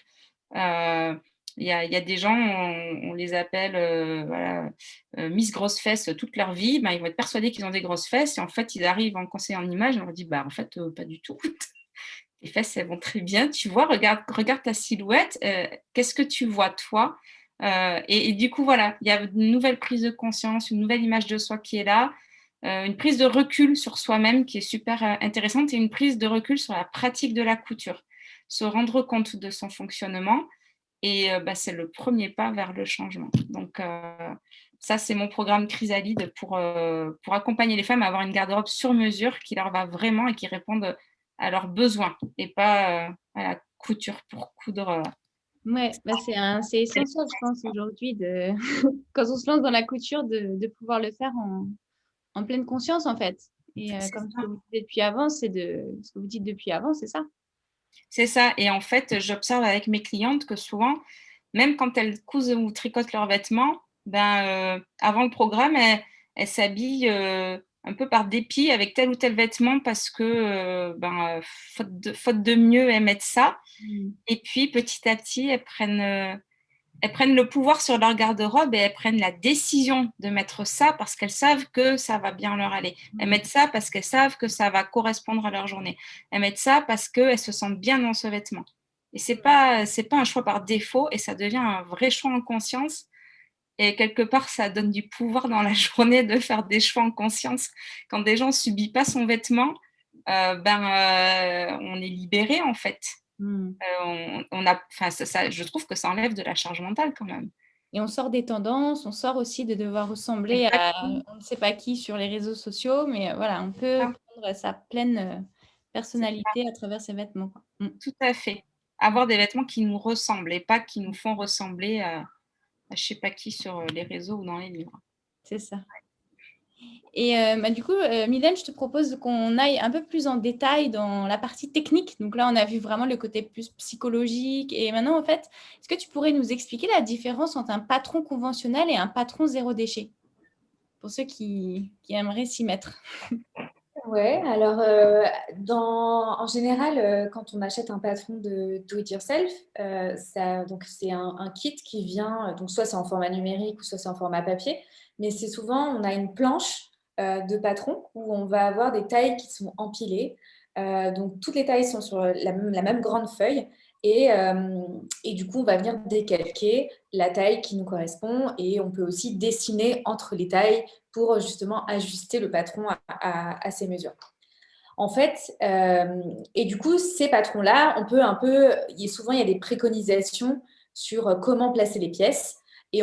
Il y a des gens, on les appelle voilà, Miss Grosse Fesses toute leur vie. Ils vont être persuadés qu'ils ont des grosses fesses. Et en fait, ils arrivent en conseil en image. On leur dit, en fait, pas du tout. Les fesses, elles vont très bien. Tu vois, regarde ta silhouette. Qu'est-ce que tu vois, toi et du coup, voilà, il y a une nouvelle prise de conscience, une nouvelle image de soi qui est là. Une prise de recul sur soi-même qui est super intéressante et une prise de recul sur la pratique de la couture. Se rendre compte de son fonctionnement et c'est le premier pas vers le changement. Donc ça, c'est mon programme Chrysalide pour accompagner les femmes à avoir une garde-robe sur mesure qui leur va vraiment et qui réponde à leurs besoins et pas à la couture pour coudre. Ouais, c'est essentiel, je pense, aujourd'hui, quand on se lance dans la couture, de pouvoir le faire en pleine conscience, en fait. Et C'est comme ce ça. que vous dites depuis avant, ce que vous dites depuis avant, c'est ça. C'est ça. Et en fait, j'observe avec mes clientes que souvent, même quand elles cousent ou tricotent leurs vêtements, avant le programme, elles s'habillent un peu par dépit avec tel ou tel vêtement parce que, faute de mieux, elles mettent ça. Mm. Et puis, petit à petit, elles prennent le pouvoir sur leur garde-robe et elles prennent la décision de mettre ça parce qu'elles savent que ça va bien leur aller. Elles mettent ça parce qu'elles savent que ça va correspondre à leur journée. Elles mettent ça parce qu'elles se sentent bien dans ce vêtement. Et c'est pas un choix par défaut et ça devient un vrai choix en conscience. Et quelque part, ça donne du pouvoir dans la journée de faire des choix en conscience. Quand des gens ne subissent pas son vêtement, on est libéré en fait. Mm. Je trouve que ça enlève de la charge mentale quand même. Et on sort des tendances, on sort aussi de devoir ressembler à Exactement. on ne sait pas qui sur les réseaux sociaux, mais voilà, on peut prendre sa pleine C'est ça, personnalité à travers ses vêtements, quoi. Mm. tout à fait. Avoir des vêtements qui nous ressemblent et pas qui nous font ressembler à je sais pas qui sur les réseaux ou dans les livres. C'est ça. Et du coup, Mylène, je te propose qu'on aille un peu plus en détail dans la partie technique. Donc là, on a vu vraiment le côté plus psychologique. Et maintenant, en fait, est-ce que tu pourrais nous expliquer la différence entre un patron conventionnel et un patron zéro déchet pour ceux qui aimeraient s'y mettre? Ouais, alors en général, quand on achète un patron de do it yourself, donc c'est un kit qui vient, donc soit c'est en format numérique ou soit c'est en format papier, mais c'est souvent, on a une planche de patron où on va avoir des tailles qui sont empilées. Donc toutes les tailles sont sur la même grande feuille et du coup, on va venir décalquer la taille qui nous correspond et on peut aussi dessiner entre les tailles pour justement ajuster le patron à ses mesures. En fait, et du coup, ces patrons-là, souvent il y a des préconisations sur comment placer les pièces et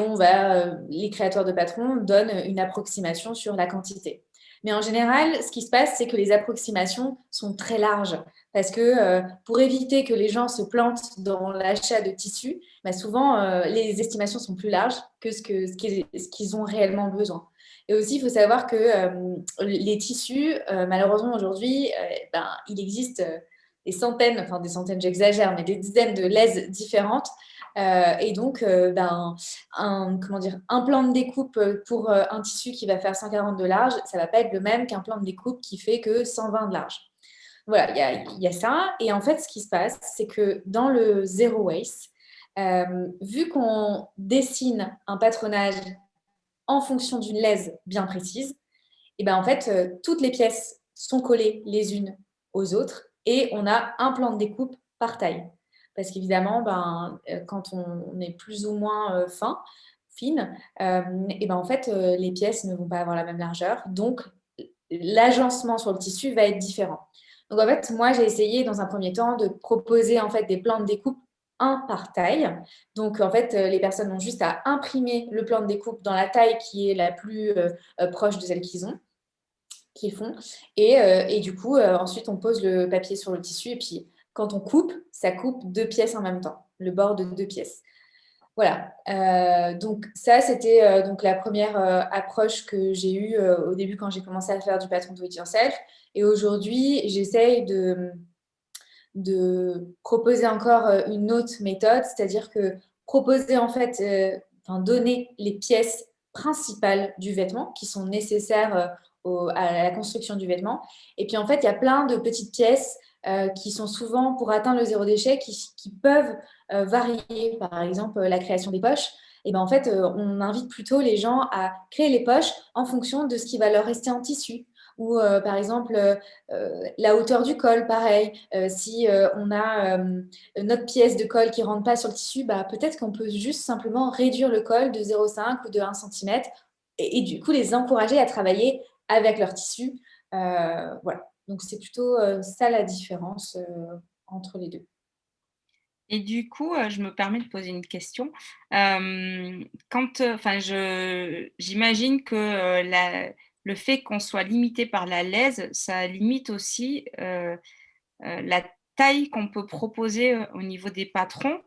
les créateurs de patrons donnent une approximation sur la quantité. Mais en général, ce qui se passe, c'est que les approximations sont très larges parce que pour éviter que les gens se plantent dans l'achat de tissus, souvent les estimations sont plus larges que ce qu'ils ont réellement besoin. Et aussi, il faut savoir que les tissus, malheureusement aujourd'hui, il existe des centaines, j'exagère, mais des dizaines de laises différentes. Et donc, un plan de découpe pour un tissu qui va faire 140 de large, ça ne va pas être le même qu'un plan de découpe qui fait que 120 de large. Voilà, il y a ça. Et en fait, ce qui se passe, c'est que dans le zero waste, vu qu'on dessine un patronage en fonction d'une lèse bien précise, et ben en fait, toutes les pièces sont collées les unes aux autres et on a un plan de découpe par taille. Parce qu'évidemment, quand on est plus ou moins fine, et ben en fait, les pièces ne vont pas avoir la même largeur. Donc, l'agencement sur le tissu va être différent. Donc, en fait, moi, j'ai essayé dans un premier temps de proposer en fait des plans de découpe un par taille. Donc, en fait, les personnes ont juste à imprimer le plan de découpe dans la taille qui est la plus proche de celle qu'ils font. Et du coup, ensuite, on pose le papier sur le tissu. Et puis, quand on coupe, ça coupe 2 pièces en même temps, le bord de 2 pièces. Voilà. Donc, ça, c'était donc la première approche que j'ai eue au début quand j'ai commencé à faire du patron do it yourself. Et aujourd'hui, j'essaye de proposer encore une autre méthode, c'est-à-dire que proposer en fait, donner les pièces principales du vêtement qui sont nécessaires à la construction du vêtement. Et puis en fait, il y a plein de petites pièces qui sont souvent pour atteindre le zéro déchet qui peuvent varier. Par exemple, la création des poches. Et ben en fait, on invite plutôt les gens à créer les poches en fonction de ce qui va leur rester en tissu. Ou par exemple, la hauteur du col, pareil. Si on a notre pièce de colle qui ne rentre pas sur le tissu, peut-être qu'on peut juste simplement réduire le col de 0,5 ou de 1 cm et du coup les encourager à travailler avec leur tissu. Voilà. Donc, c'est plutôt ça la différence entre les deux. Et du coup, je me permets de poser une question. Quand, enfin, j'imagine que, le fait qu'on soit limité par la lèse, ça limite aussi, la taille qu'on peut proposer, au niveau des patrons.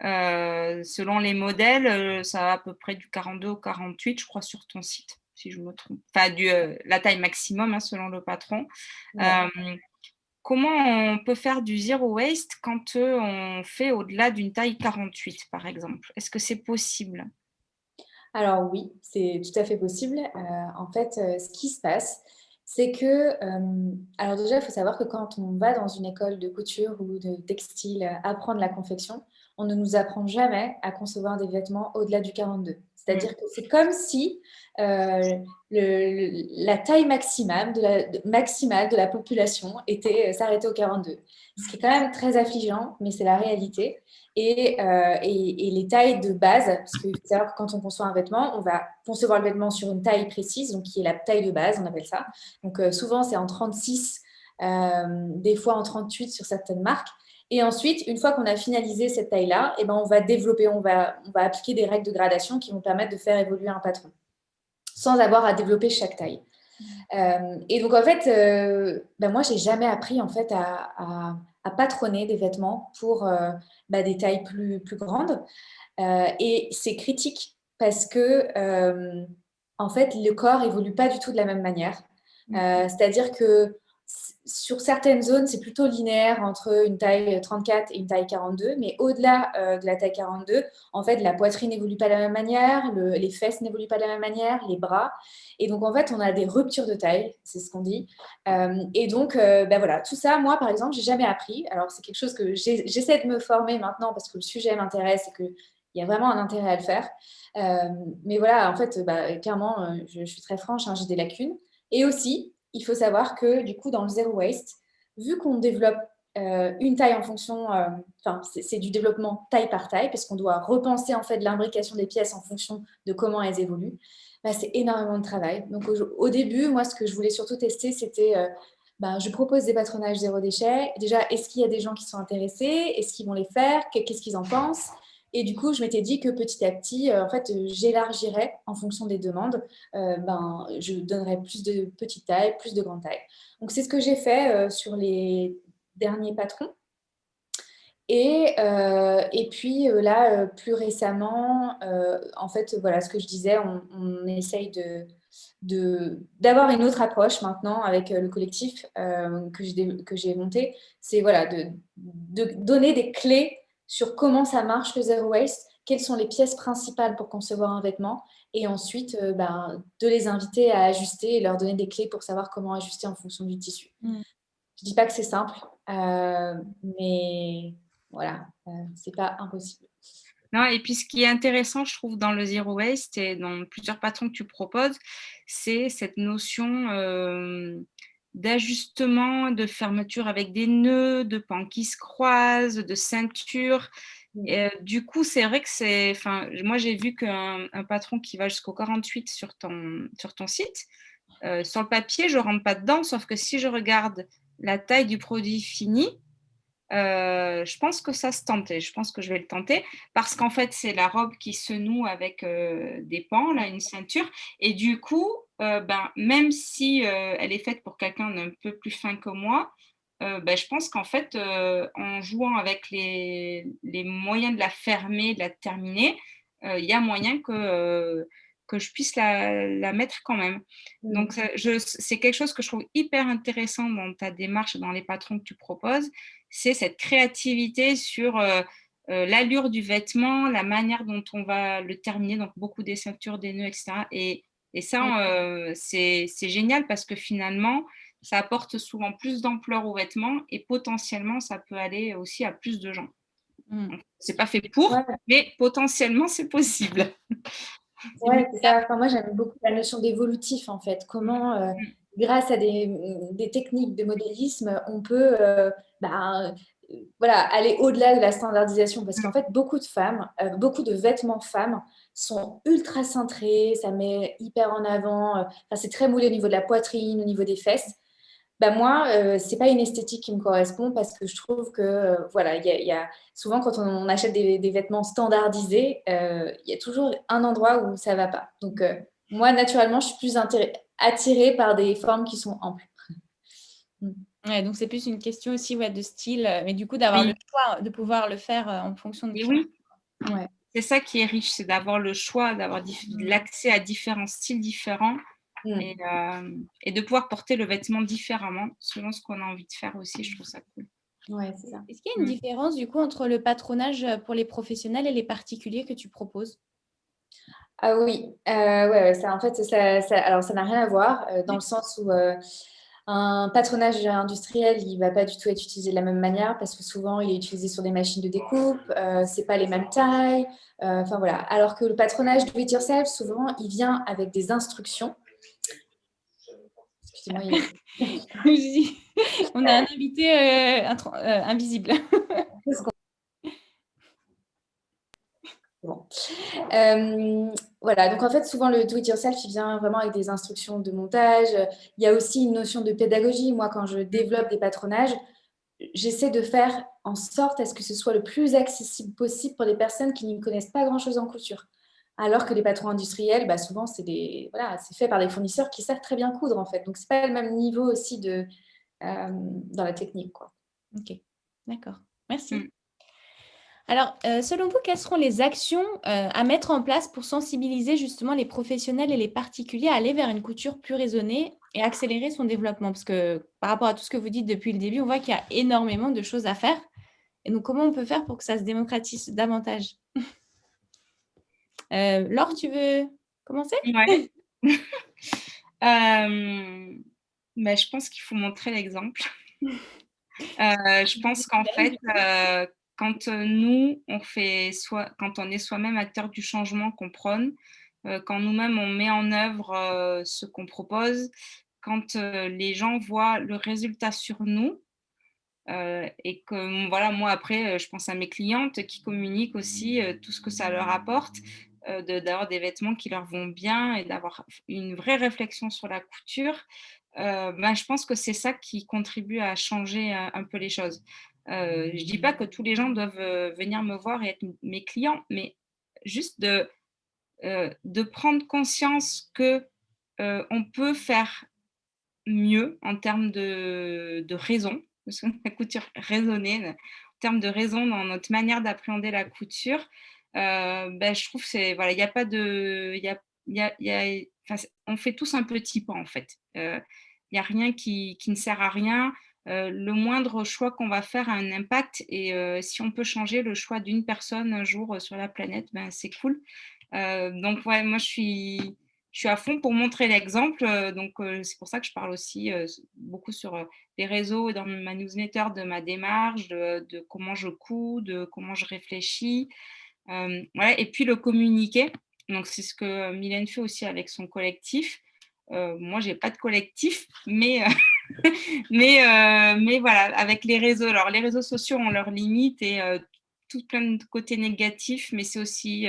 Selon les modèles, ça va à peu près du 42 au 48, je crois, sur ton site, si je me trompe. Enfin, la taille maximum, hein, selon le patron. Ouais. Hem Comment on peut faire du zero waste quand, on fait au-delà d'une taille 48, par exemple? Est-ce que c'est possible? Alors oui, c'est tout à fait possible. En fait, ce qui se passe, c'est que, alors déjà, il faut savoir que quand on va dans une école de couture ou de textile, apprendre la confection, on ne nous apprend jamais à concevoir des vêtements au-delà du 42. Mmh. C'est-à-dire que c'est comme si, la taille maximale de la population s'arrêtait au 42. Ce qui est quand même très affligeant, mais c'est la réalité. Et les tailles de base, parce qu'il faut savoir que quand on conçoit un vêtement, on va concevoir le vêtement sur une taille précise, donc qui est la taille de base, on appelle ça. Donc souvent, c'est en 36, des fois en 38 sur certaines marques. Et ensuite, une fois qu'on a finalisé cette taille-là, on va développer, on va appliquer des règles de gradation qui vont permettre de faire évoluer un patron, sans avoir à développer chaque taille. Et donc, en fait, moi, j'ai jamais appris en fait à patronner des vêtements pour des tailles plus grandes. Et c'est critique parce que, en fait, le corps évolue pas du tout de la même manière. C'est-à-dire que sur certaines zones, c'est plutôt linéaire entre une taille 34 et une taille 42, mais au-delà de la taille 42, en fait, la poitrine n'évolue pas de la même manière, les fesses n'évoluent pas de la même manière, les bras. Et donc, en fait, on a des ruptures de taille, c'est ce qu'on dit. Et donc, voilà, tout ça, moi, par exemple, j'ai jamais appris. Alors, c'est quelque chose que j'essaie de me former maintenant parce que le sujet m'intéresse et qu'il y a vraiment un intérêt à le faire. Mais voilà, en fait, clairement, je suis très franche, hein, j'ai des lacunes. Et aussi, il faut savoir que du coup, dans le zero waste, vu qu'on développe une taille en fonction, c'est du développement taille par taille, parce qu'on doit repenser en fait l'imbrication des pièces en fonction de comment elles évoluent, c'est énormément de travail. Donc au début, moi, ce que je voulais surtout tester, c'était, je propose des patronages zéro déchet. Déjà, est-ce qu'il y a des gens qui sont intéressés? Est-ce qu'ils vont les faire? Qu'est-ce qu'ils en pensent? Et du coup, je m'étais dit que petit à petit, en fait, j'élargirais en fonction des demandes. Je donnerais plus de petites tailles, plus de grandes tailles. Donc, c'est ce que j'ai fait sur les derniers patrons. Et puis là, plus récemment, en fait, voilà ce que je disais, on essaye d'avoir une autre approche maintenant avec le collectif que j'ai monté. C'est voilà, de donner des clés sur comment ça marche le zero waste, quelles sont les pièces principales pour concevoir un vêtement, et ensuite de les inviter à ajuster et leur donner des clés pour savoir comment ajuster en fonction du tissu. Je dis pas que c'est simple, mais voilà, c'est pas impossible. Non, et puis ce qui est intéressant, je trouve, dans le zero waste et dans plusieurs patrons que tu proposes, c'est cette notion d'ajustement, de fermeture avec des nœuds, de pans qui se croisent, de ceinture. Et, du coup, c'est vrai que moi, j'ai vu qu'un patron qui va jusqu'au 48 sur ton site, sur le papier, je ne rentre pas dedans, sauf que si je regarde la taille du produit fini, je pense que ça se tente et je pense que je vais le tenter parce qu'en fait, c'est la robe qui se noue avec des pans, là, une ceinture. Et du coup, même si elle est faite pour quelqu'un d'un peu plus fin que moi, je pense qu'en fait, en jouant avec les moyens de la fermer, de la terminer, il y a moyen que je puisse la mettre quand même. Donc, c'est quelque chose que je trouve hyper intéressant dans ta démarche, dans les patrons que tu proposes, c'est cette créativité sur l'allure du vêtement, la manière dont on va le terminer, donc beaucoup des ceintures, des nœuds, etc. Et ça, c'est génial parce que finalement, ça apporte souvent plus d'ampleur au vêtement et potentiellement, ça peut aller aussi à plus de gens. C'est pas fait pour, mais potentiellement, c'est possible. Ouais, c'est ça. Enfin, moi, j'aime beaucoup la notion d'évolutif, en fait. Comment, grâce à des techniques de modélisme, on peut voilà, aller au-delà de la standardisation. Parce qu'en fait, beaucoup de femmes, beaucoup de vêtements femmes sont ultra cintrés, ça met hyper en avant. Enfin, c'est très moulé au niveau de la poitrine, au niveau des fesses. Moi, c'est pas une esthétique qui me correspond parce que je trouve que, voilà, il y a souvent quand on achète des vêtements standardisés, il y a toujours un endroit où ça va pas. Donc, moi, naturellement, je suis plus attirée par des formes qui sont amples. Ouais, donc c'est plus une question aussi de style, mais du coup d'avoir le choix de pouvoir le faire en fonction de Et qui. oui, Ouais. c'est ça qui est riche, c'est d'avoir le choix, d'avoir l'accès à différents styles différents et de pouvoir porter le vêtement différemment selon ce qu'on a envie de faire aussi. Je trouve ça cool. Ouais, c'est ça. Est-ce qu'il y a une différence du coup entre le patronage pour les professionnels et les particuliers que tu proposes? Ah oui, ouais, ça, en fait, alors ça n'a rien à voir dans le sens où un patronage industriel, il va pas du tout être utilisé de la même manière parce que souvent, il est utilisé sur des machines de découpe, c'est pas les mêmes tailles, enfin voilà. Alors que le patronage do it yourself, souvent, il vient avec des instructions. Excusez-moi, On a un invité invisible. Bon. Voilà, donc en fait, souvent le do-it-yourself, il vient vraiment avec des instructions de montage. Il y a aussi une notion de pédagogie. Moi, quand je développe des patronages, j'essaie de faire en sorte à ce que ce soit le plus accessible possible pour les personnes qui n'y connaissent pas grand-chose en couture. Alors que les patrons industriels, souvent, c'est fait par des fournisseurs qui savent très bien coudre, en fait. Donc, c'est pas le même niveau aussi dans la technique, quoi. Ok, d'accord. Merci. Alors, selon vous, quelles seront les actions à mettre en place pour sensibiliser justement les professionnels et les particuliers à aller vers une couture plus raisonnée et accélérer son développement? Parce que par rapport à tout ce que vous dites depuis le début, on voit qu'il y a énormément de choses à faire. Et donc, comment on peut faire pour que ça se démocratise davantage? Laure, tu veux commencer? Ouais. Je pense qu'il faut montrer l'exemple. Je pense qu'en fait, quand nous, quand on est soi-même acteur du changement qu'on prône, quand nous-mêmes on met en œuvre ce qu'on propose, quand les gens voient le résultat sur nous, et que voilà, moi après, je pense à mes clientes qui communiquent aussi tout ce que ça leur apporte, d'avoir des vêtements qui leur vont bien et d'avoir une vraie réflexion sur la couture. Je pense que c'est ça qui contribue à changer un peu les choses. Je dis pas que tous les gens doivent venir me voir et être mes clients, mais juste de prendre conscience que on peut faire mieux en termes de raison, parce que la couture raisonnée, en termes de raison dans notre manière d'appréhender la couture, je trouve que c'est voilà, il y a pas de il y a enfin, on fait tous un petit pas en fait. Il y a rien qui ne sert à rien. le moindre choix qu'on va faire a un impact et si on peut changer le choix d'une personne un jour sur la planète, ben, c'est cool. Donc ouais, moi je suis à fond pour montrer l'exemple, donc c'est pour ça que je parle aussi, beaucoup sur, les réseaux et dans ma newsletter de ma démarche, de comment je couds, de comment je réfléchis. Ouais et puis le communiquer, donc c'est ce que Mylène fait aussi avec son collectif. Moi j'ai pas de collectif, mais mais voilà, avec les réseaux. Alors les réseaux sociaux ont leurs limites et tout plein de côtés négatifs, mais c'est aussi,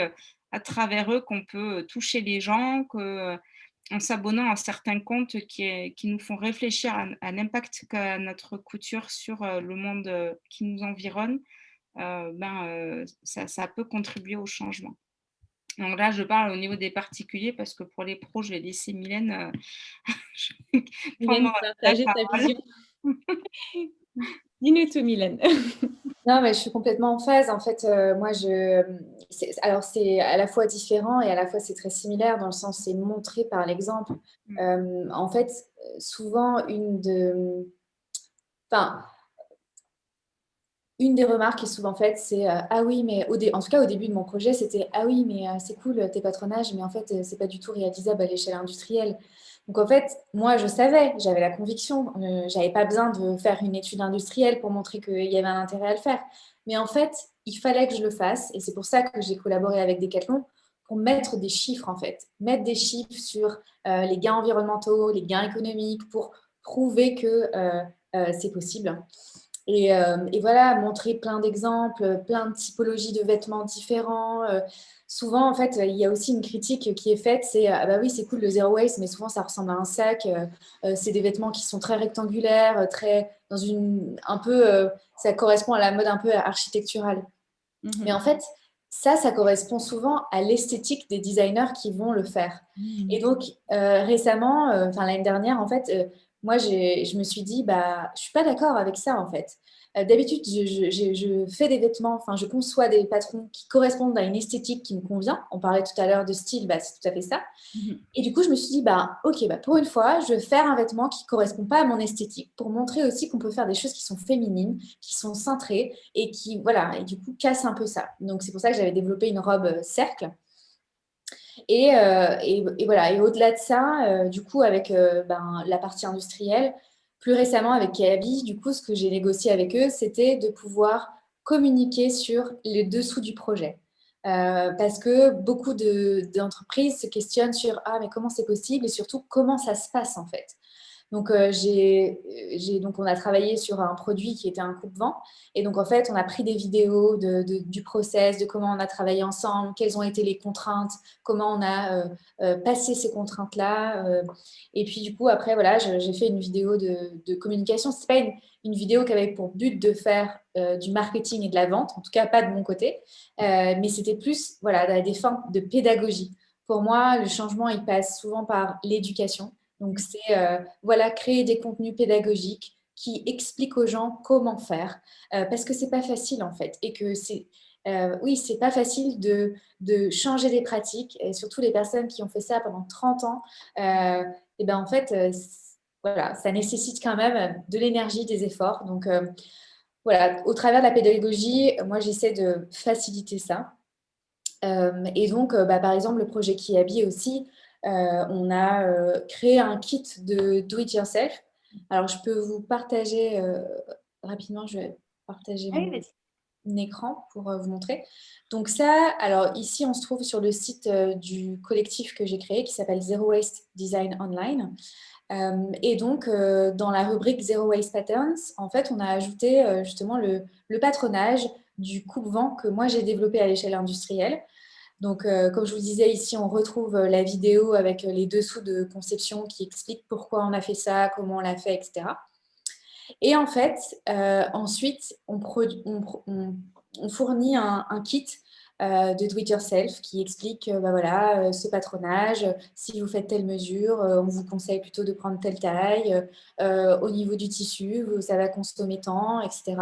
à travers eux qu'on peut, toucher les gens, que, en s'abonnant à certains comptes qui nous font réfléchir à l'impact qu'a notre couture sur, le monde, qui nous environne, ça peut contribuer au changement. Donc là, je parle au niveau des particuliers parce que pour les pros, je vais laisser Mylène, je vais Mylène, prendre la partager ta parole. vision. Dis-nous tout, Mylène. Non, mais je suis complètement en phase. En fait, moi, alors c'est à la fois différent et à la fois c'est très similaire dans le sens c'est montré par l'exemple. En fait, souvent enfin, une des remarques qui est souvent faite, c'est ah oui, mais en tout cas au début de mon projet, c'était ah oui, mais c'est cool tes patronages, mais en fait, c'est pas du tout réalisable à l'échelle industrielle. Donc en fait, moi, je savais, j'avais la conviction, j'avais pas besoin de faire une étude industrielle pour montrer qu'il y avait un intérêt à le faire. Mais en fait, il fallait que je le fasse, et c'est pour ça que j'ai collaboré avec Decathlon pour mettre des chiffres en fait, mettre des chiffres sur les gains environnementaux, les gains économiques, pour prouver que c'est possible. Et voilà, montrer plein d'exemples, plein de typologies de vêtements différents. Souvent, en fait, il y a aussi une critique qui est faite, c'est ah bah oui, c'est cool le zero waste, mais souvent ça ressemble à un sac. C'est des vêtements qui sont très rectangulaires, très dans un peu, ça correspond à la mode un peu architecturale. Mais en fait, ça correspond souvent à l'esthétique des designers qui vont le faire. Et donc, récemment, enfin l'année dernière, en fait, moi, je me suis dit, bah, je suis pas d'accord avec ça, en fait. D'habitude, je fais des vêtements, enfin, je conçois des patrons qui correspondent à une esthétique qui me convient. On parlait tout à l'heure de style, bah, c'est tout à fait ça. Et du coup, je me suis dit, bah, ok, bah, pour une fois, je vais faire un vêtement qui ne correspond pas à mon esthétique pour montrer aussi qu'on peut faire des choses qui sont féminines, qui sont cintrées et qui, voilà, et du coup, cassent un peu ça. Donc, c'est pour ça que j'avais développé une robe cercle. Et voilà, et au-delà de ça, du coup, avec la partie industrielle, plus récemment avec Kayabi, du coup, ce que j'ai négocié avec eux, c'était de pouvoir communiquer sur les dessous du projet. Parce que beaucoup d'entreprises se questionnent sur ah, mais comment c'est possible et surtout comment ça se passe en fait. Donc, donc, on a travaillé sur un produit qui était un coupe-vent. Et donc, en fait, on a pris des vidéos du process, de comment on a travaillé ensemble, quelles ont été les contraintes, comment on a passé ces contraintes-là. Et puis, du coup, après, voilà, j'ai fait une vidéo de communication. Ce n'est pas une vidéo qui avait pour but de faire du marketing et de la vente, en tout cas pas de mon côté, mais c'était plus voilà, à des fins de pédagogie. Pour moi, le changement, il passe souvent par l'éducation. Donc, c'est voilà, créer des contenus pédagogiques qui expliquent aux gens comment faire. Parce que c'est pas facile, en fait. Et que oui, c'est pas facile de changer des pratiques. Et surtout, les personnes qui ont fait ça pendant 30 ans, et ben, en fait, voilà, ça nécessite quand même de l'énergie, des efforts. Donc, voilà, au travers de la pédagogie, moi, j'essaie de faciliter ça. Et donc, par exemple, le projet Kiabi aussi, on a créé un kit de do it yourself. Alors, je peux vous partager rapidement, je vais partager Oui, mon écran pour vous montrer. Donc ça, alors ici, on se trouve sur le site du collectif que j'ai créé qui s'appelle Zero Waste Design Online. Et donc, dans la rubrique Zero Waste Patterns, en fait, on a ajouté justement le patronage du coupe-vent que moi, j'ai développé à l'échelle industrielle. Donc, comme je vous disais, ici, on retrouve la vidéo avec les dessous de conception qui expliquent pourquoi on a fait ça, comment on l'a fait, etc. Et en fait, ensuite, on fournit un kit de do-it-yourself qui explique voilà, ce patronage. Si vous faites telle mesure, on vous conseille plutôt de prendre telle taille. Au niveau du tissu, ça va consommer tant, etc.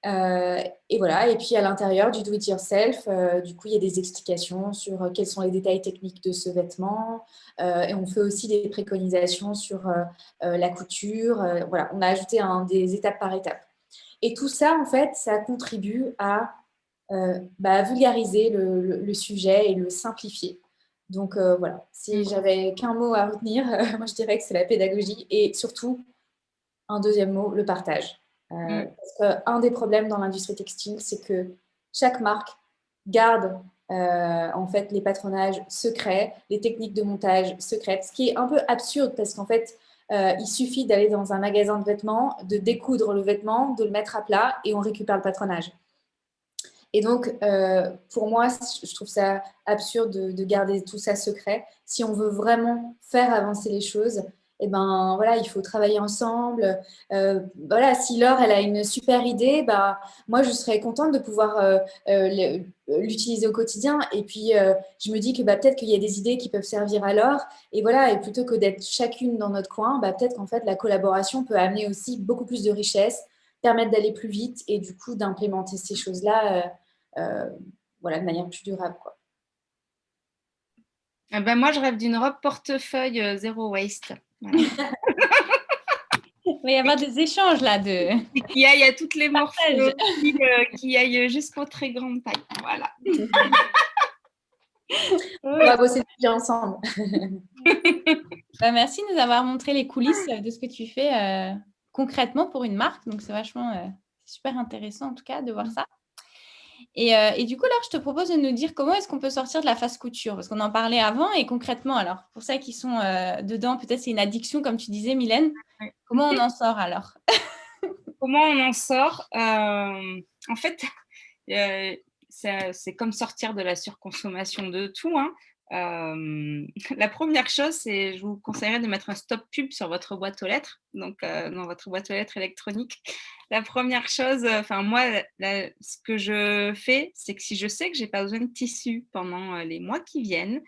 Et voilà. Et puis à l'intérieur du do-it-yourself, du coup, il y a des explications sur quels sont les détails techniques de ce vêtement. Et on fait aussi des préconisations sur la couture. Voilà, on a ajouté des étapes par étape. Et tout ça, en fait, ça contribue à vulgariser le sujet et le simplifier. Donc voilà, si j'avais qu'un mot à retenir, moi je dirais que c'est la pédagogie et surtout, un deuxième mot, le partage. Parce qu'un des problèmes dans l'industrie textile, c'est que chaque marque garde en fait les patronages secrets, les techniques de montage secrètes, ce qui est un peu absurde parce qu'en fait, il suffit d'aller dans un magasin de vêtements, de découdre le vêtement, de le mettre à plat et on récupère le patronage. Et donc, pour moi, je trouve ça absurde de garder tout ça secret. Si on veut vraiment faire avancer les choses, eh ben, voilà, il faut travailler ensemble. Voilà, si Laure, elle a une super idée, bah, moi, je serais contente de pouvoir l'utiliser au quotidien. Et puis, je me dis que bah, peut-être qu'il y a des idées qui peuvent servir à Laure. Et voilà, et plutôt que d'être chacune dans notre coin, bah, peut-être qu'en fait, la collaboration peut amener aussi beaucoup plus de richesse, permettre d'aller plus vite et du coup, d'implémenter ces choses-là voilà, de manière plus durable, quoi. Moi, je rêve d'une robe portefeuille zéro waste. Voilà. Il va y avoir des échanges là de Et qui aille à toutes les partage. morphologies, qui aille jusqu'aux très grandes tailles. Voilà. On va bosser bien ensemble. Merci de nous avoir montré les coulisses de ce que tu fais concrètement pour une marque. Donc, c'est vachement super intéressant en tout cas de voir ça. Et du coup, là, je te propose de nous dire comment est-ce qu'on peut sortir de la fast couture parce qu'on en parlait avant et concrètement, alors, pour ceux qui sont dedans, peut-être c'est une addiction, comme tu disais, Mylène. Ouais. Comment on en sort alors? Comment on en sort? En fait, c'est comme sortir de la surconsommation de tout, hein. La première chose, c'est je vous conseillerais de mettre un stop pub sur votre boîte aux lettres, donc dans votre boîte aux lettres électronique. La première chose, moi, ce que je fais, c'est que si je sais que j'ai pas besoin de tissu pendant les mois qui viennent,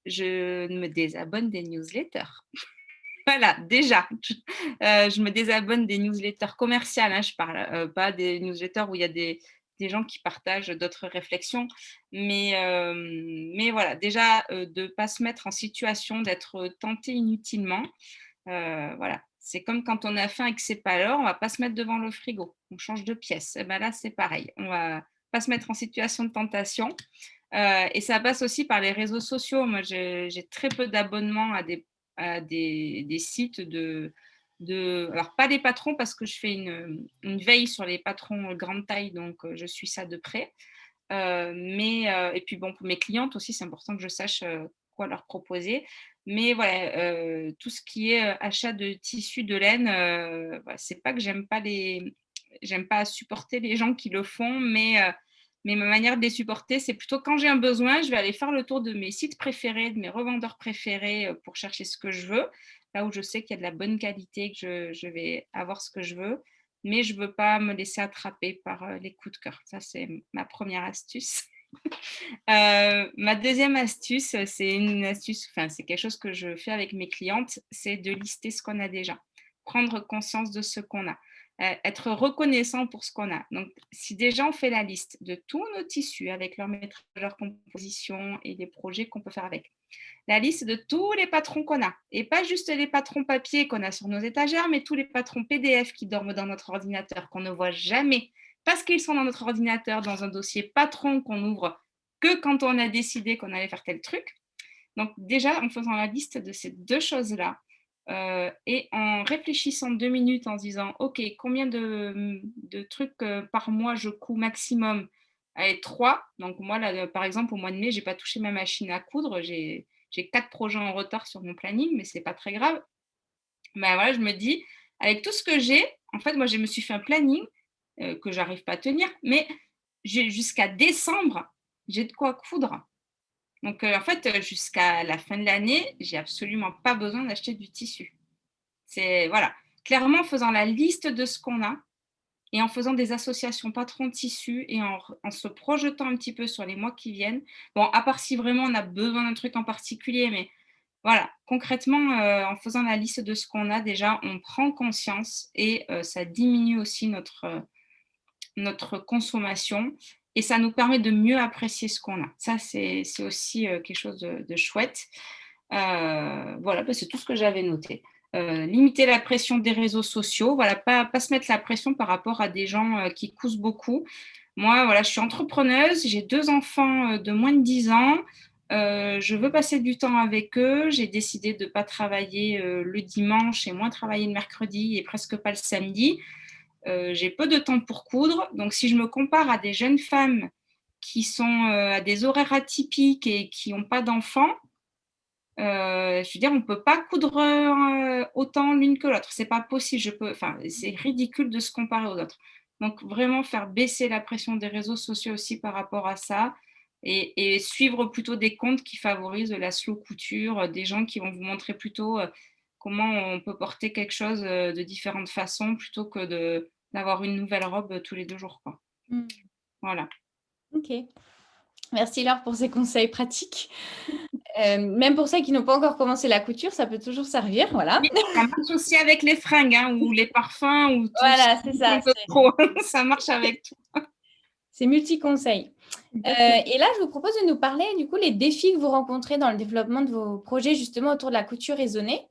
je me désabonne des newsletters. Voilà, déjà, je me désabonne des newsletters commerciales, hein, je parle pas des newsletters où il y a des gens qui partagent d'autres réflexions. Mais voilà, déjà, de ne pas se mettre en situation d'être tenté inutilement. Voilà, c'est comme quand on a faim et que c'est pas l'heure, on va pas se mettre devant le frigo, on change de pièce. Et ben là, c'est pareil, on va pas se mettre en situation de tentation. Et ça passe aussi par les réseaux sociaux. Moi, j'ai très peu d'abonnements à des sites alors pas des patrons parce que je fais une veille sur les patrons grande taille, donc je suis ça de près. Et puis bon, pour mes clientes aussi, c'est important que je sache quoi leur proposer. Mais voilà, tout ce qui est achat de tissus de laine, voilà, c'est pas que j'aime pas supporter les gens qui le font, mais ma manière de les supporter, c'est plutôt quand j'ai un besoin, je vais aller faire le tour de mes sites préférés, de mes revendeurs préférés pour chercher ce que je veux, là où je sais qu'il y a de la bonne qualité, que je vais avoir ce que je veux, mais je ne veux pas me laisser attraper par les coups de cœur. Ça, c'est ma première astuce. Ma deuxième astuce, c'est quelque chose que je fais avec mes clientes, c'est de lister ce qu'on a déjà, prendre conscience de ce qu'on a. Être reconnaissant pour ce qu'on a. Donc, si déjà on fait la liste de tous nos tissus avec leur métrage, leur composition et les projets qu'on peut faire avec, la liste de tous les patrons qu'on a, et pas juste les patrons papier qu'on a sur nos étagères, mais tous les patrons PDF qui dorment dans notre ordinateur, qu'on ne voit jamais, parce qu'ils sont dans notre ordinateur, dans un dossier patron qu'on ouvre que quand on a décidé qu'on allait faire tel truc. Donc déjà, en faisant la liste de ces deux choses-là, et en réfléchissant 2 minutes en se disant « Ok, combien de trucs par mois je couds maximum ?» Allez, 3. Donc moi, là, par exemple, au mois de mai, je n'ai pas touché ma machine à coudre. J'ai 4 projets en retard sur mon planning, mais ce n'est pas très grave. Ben voilà, je me dis, avec tout ce que j'ai, en fait, moi, je me suis fait un planning que je n'arrive pas à tenir, mais jusqu'à décembre, j'ai de quoi coudre. Donc, en fait, jusqu'à la fin de l'année, j'ai absolument pas besoin d'acheter du tissu. C'est, voilà, clairement, en faisant la liste de ce qu'on a et en faisant des associations patrons tissu et en se projetant un petit peu sur les mois qui viennent. Bon, à part si vraiment on a besoin d'un truc en particulier, mais voilà, concrètement, en faisant la liste de ce qu'on a déjà, on prend conscience et ça diminue aussi notre notre consommation et ça nous permet de mieux apprécier ce qu'on a. Ça, c'est aussi quelque chose de chouette. Voilà, c'est tout ce que j'avais noté. Limiter la pression des réseaux sociaux, voilà, pas se mettre la pression par rapport à des gens qui cousent beaucoup. Moi, voilà, je suis entrepreneuse, j'ai 2 enfants de moins de 10 ans. Je veux passer du temps avec eux. J'ai décidé de ne pas travailler le dimanche et moins travailler le mercredi et presque pas le samedi. J'ai peu de temps pour coudre. Donc, si je me compare à des jeunes femmes qui sont à des horaires atypiques et qui n'ont pas d'enfants, je veux dire, on ne peut pas coudre autant l'une que l'autre. C'est pas possible. C'est ridicule de se comparer aux autres. Donc, vraiment faire baisser la pression des réseaux sociaux aussi par rapport à ça et suivre plutôt des comptes qui favorisent la slow couture, des gens qui vont vous montrer plutôt comment on peut porter quelque chose de différentes façons plutôt que d'avoir une nouvelle robe tous les 2 jours, quoi. Voilà. Ok. Merci Laure pour ces conseils pratiques. Même pour ceux qui n'ont pas encore commencé la couture, ça peut toujours servir, voilà. Oui, ça marche aussi avec les fringues, hein, ou les parfums, ou tout Voilà, c'est ça. Ça marche avec tout. C'est multi-conseils. Et là, je vous propose de nous parler, du coup, les défis que vous rencontrez dans le développement de vos projets, justement, autour de la couture raisonnée.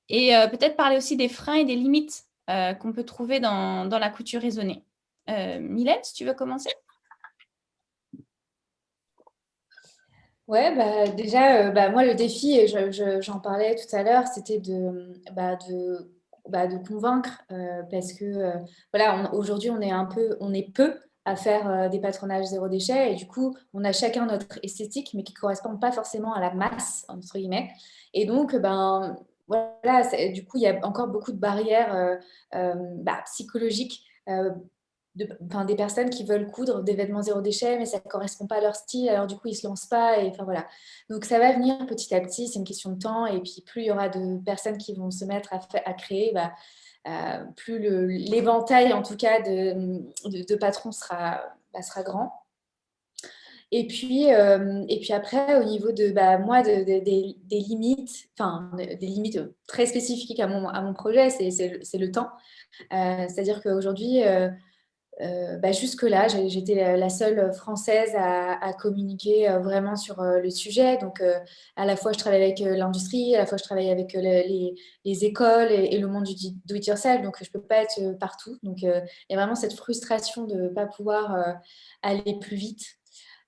Et peut-être parler aussi des freins et des limites qu'on peut trouver dans la couture raisonnée. Mylène, si tu veux commencer? Ouais, déjà, moi, le défi, et j'en parlais tout à l'heure, c'était de convaincre, parce que voilà, aujourd'hui, on est peu à faire des patronages zéro déchet, et du coup, on a chacun notre esthétique, mais qui ne correspond pas forcément à la masse, entre guillemets. Et donc, voilà, du coup, il y a encore beaucoup de barrières psychologiques. Des personnes qui veulent coudre des vêtements zéro déchet, mais ça ne correspond pas à leur style, alors du coup, ils ne se lancent pas. Et, enfin, voilà. Donc, ça va venir petit à petit, c'est une question de temps. Et puis, plus il y aura de personnes qui vont se mettre à créer, plus l'éventail, en tout cas, de patrons sera grand. Et puis après, au niveau moi, des limites, enfin, des limites très spécifiques à mon projet, c'est le temps. C'est-à-dire qu'aujourd'hui, jusque-là, j'étais la seule française à communiquer vraiment sur le sujet. Donc, à la fois, je travaille avec l'industrie, à la fois, je travaille avec les écoles et le monde du do-it-yourself. Donc, je ne peux pas être partout. Donc, il y a vraiment cette frustration de ne pas pouvoir aller plus vite.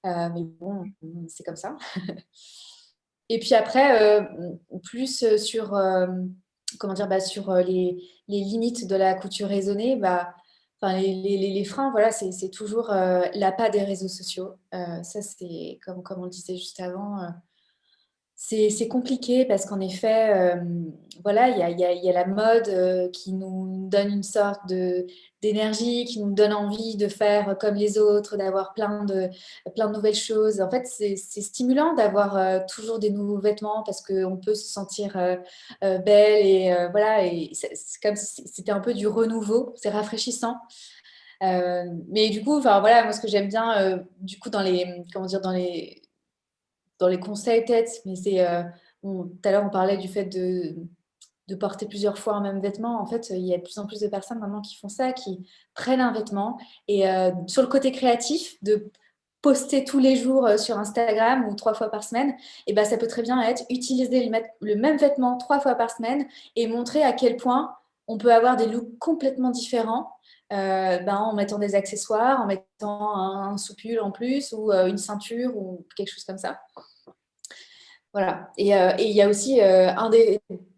Mais bon, c'est comme ça. Et puis après, plus sur, sur les limites de la couture raisonnée, les freins, voilà, c'est toujours l'appât des réseaux sociaux. Ça, c'est comme on le disait juste avant, c'est compliqué parce qu'en effet, voilà, il y a la mode qui nous donne une sorte d'énergie, qui nous donne envie de faire comme les autres, d'avoir plein de nouvelles choses. En fait, c'est stimulant d'avoir toujours des nouveaux vêtements parce qu'on peut se sentir belle et voilà, et c'est comme si c'était un peu du renouveau, c'est rafraîchissant. Mais du coup, enfin voilà, moi ce que j'aime bien, du coup dans les conseils peut-être, mais c'est tout à l'heure on parlait du fait de porter plusieurs fois un même vêtement. En fait, il y a de plus en plus de personnes maintenant qui font ça, qui prennent un vêtement et sur le côté créatif de poster tous les jours sur Instagram ou 3 fois par semaine, et ça peut très bien être utiliser le même vêtement 3 fois par semaine et montrer à quel point on peut avoir des looks complètement différents en mettant des accessoires, en mettant un sous-pull en plus ou une ceinture ou quelque chose comme ça. Voilà. Et il y a aussi,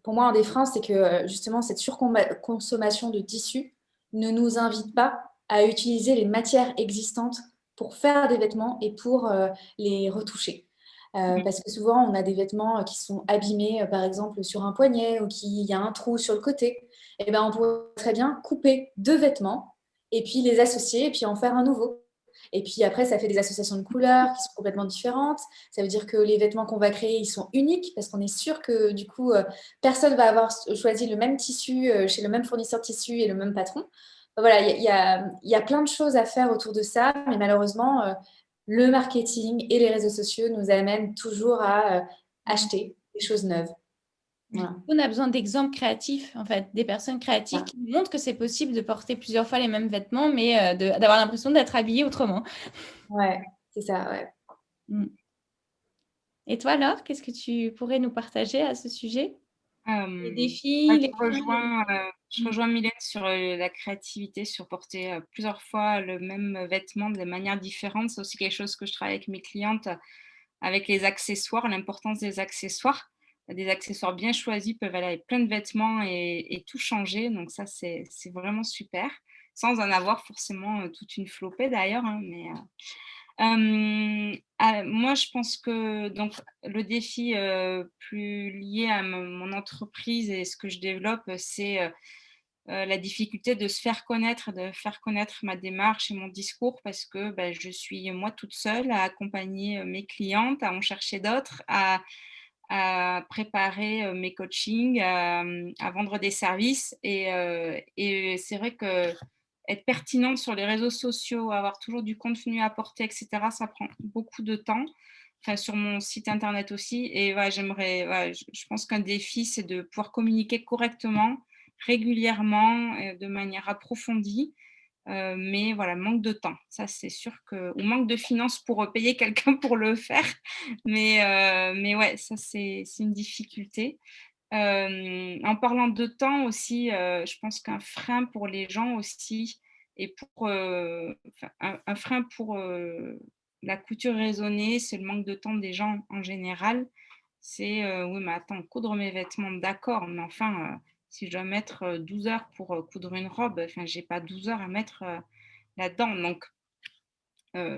pour moi, un des freins, c'est que justement, cette surconsommation de tissus ne nous invite pas à utiliser les matières existantes pour faire des vêtements et pour les retoucher. Parce que souvent, on a des vêtements qui sont abîmés, par exemple, sur un poignet ou qu'il y a un trou sur le côté. Et on pourrait très bien couper 2 vêtements et puis les associer et puis en faire un nouveau. Et puis après, ça fait des associations de couleurs qui sont complètement différentes. Ça veut dire que les vêtements qu'on va créer, ils sont uniques parce qu'on est sûr que du coup, personne va avoir choisi le même tissu chez le même fournisseur de tissu et le même patron. Voilà, il y a plein de choses à faire autour de ça, mais malheureusement, le marketing et les réseaux sociaux nous amènent toujours à acheter des choses neuves. Voilà. On a besoin d'exemples créatifs, en fait, des personnes créatives Voilà. qui montrent que c'est possible de porter plusieurs fois les mêmes vêtements, mais d'avoir l'impression d'être habillé autrement. Ouais, c'est ça, ouais. Mm. Et toi, Laure, qu'est-ce que tu pourrais nous partager à ce sujet? Les défis, les freins, Je rejoins Mylène sur la créativité, sur porter plusieurs fois le même vêtement de manière différente. C'est aussi quelque chose que je travaille avec mes clientes, avec les accessoires, l'importance des accessoires. Des accessoires bien choisis peuvent aller avec plein de vêtements et tout changer. Donc ça, c'est vraiment super. Sans en avoir forcément toute une flopée d'ailleurs, hein, mais moi, je pense que donc le défi plus lié à mon entreprise et ce que je développe, c'est la difficulté de se faire connaître, de faire connaître ma démarche et mon discours parce que je suis moi toute seule à accompagner mes clientes, à en chercher d'autres, à préparer mes coachings, à vendre des services. Et c'est vrai que être pertinente sur les réseaux sociaux, avoir toujours du contenu à apporter, etc., ça prend beaucoup de temps. Enfin, sur mon site internet aussi. Et ouais, je pense qu'un défi, c'est de pouvoir communiquer correctement, régulièrement, de manière approfondie. Mais voilà, manque de temps. Ça, c'est sûr que... Ou manque de finances pour payer quelqu'un pour le faire. Mais ouais, ça, c'est une difficulté. En parlant de temps aussi, je pense qu'un frein pour les gens aussi, et pour, un frein pour la couture raisonnée, c'est le manque de temps des gens en général. C'est oui, mais attends, coudre mes vêtements, d'accord, mais enfin, si je dois mettre 12 heures pour coudre une robe, enfin, j'ai pas 12 heures à mettre là-dedans. Donc,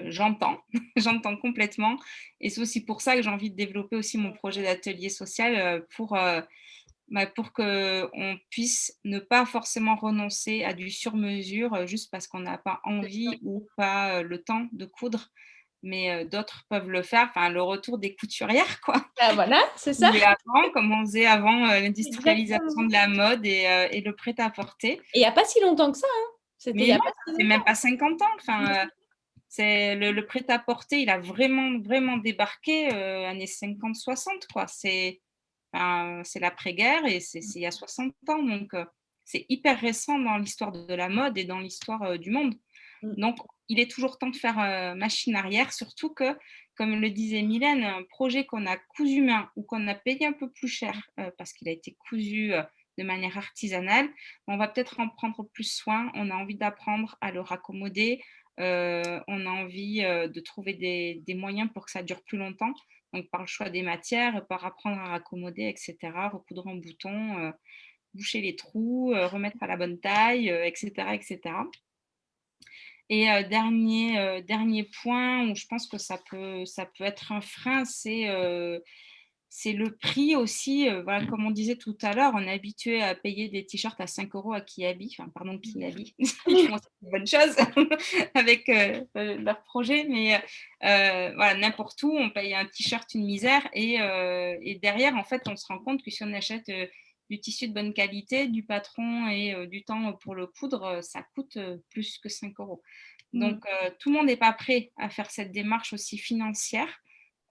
j'entends, j'entends complètement. Et c'est aussi pour ça que j'ai envie de développer aussi mon projet d'atelier social pour qu'on puisse ne pas forcément renoncer à du sur-mesure juste parce qu'on n'a pas envie ou pas le temps de coudre, mais d'autres peuvent le faire. Enfin, le retour des couturières, quoi. Bah voilà, c'est ça. Mais avant, comme on faisait avant l'industrialisation Exactement. de la mode et le prêt-à-porter. Et il n'y a pas si longtemps que ça, hein. C'était il Mais n'y a non, pas si c'est même longtemps. pas 50 ans. Enfin, c'est le prêt-à-porter, il a vraiment, vraiment débarqué années 50-60, quoi. C'est l'après-guerre et c'est il y a 60 ans. Donc, c'est hyper récent dans l'histoire de la mode et dans l'histoire du monde. Mm. Donc, il est toujours temps de faire machine arrière, surtout que, comme le disait Mylène, un projet qu'on a cousu main ou qu'on a payé un peu plus cher parce qu'il a été cousu de manière artisanale, on va peut-être en prendre plus soin. On a envie d'apprendre à le raccommoder. On a envie de trouver des moyens pour que ça dure plus longtemps. Donc, par le choix des matières, par apprendre à raccommoder, etc., recoudre en bouton, boucher les trous, remettre à la bonne taille, etc., etc. Et dernier point où je pense que ça peut être un frein, c'est le prix aussi. Voilà, comme on disait tout à l'heure, on est habitué à payer des t-shirts à 5 € à Kiabi. Enfin, pardon, Kiabi. Ils font aussi de bonnes choses avec leur projet. Mais voilà, n'importe où, on paye un t-shirt une misère. Et derrière, en fait, on se rend compte que si on achète du tissu de bonne qualité, du patron et du temps pour le coudre, ça coûte plus que 5 €. Donc, tout le monde n'est pas prêt à faire cette démarche aussi financière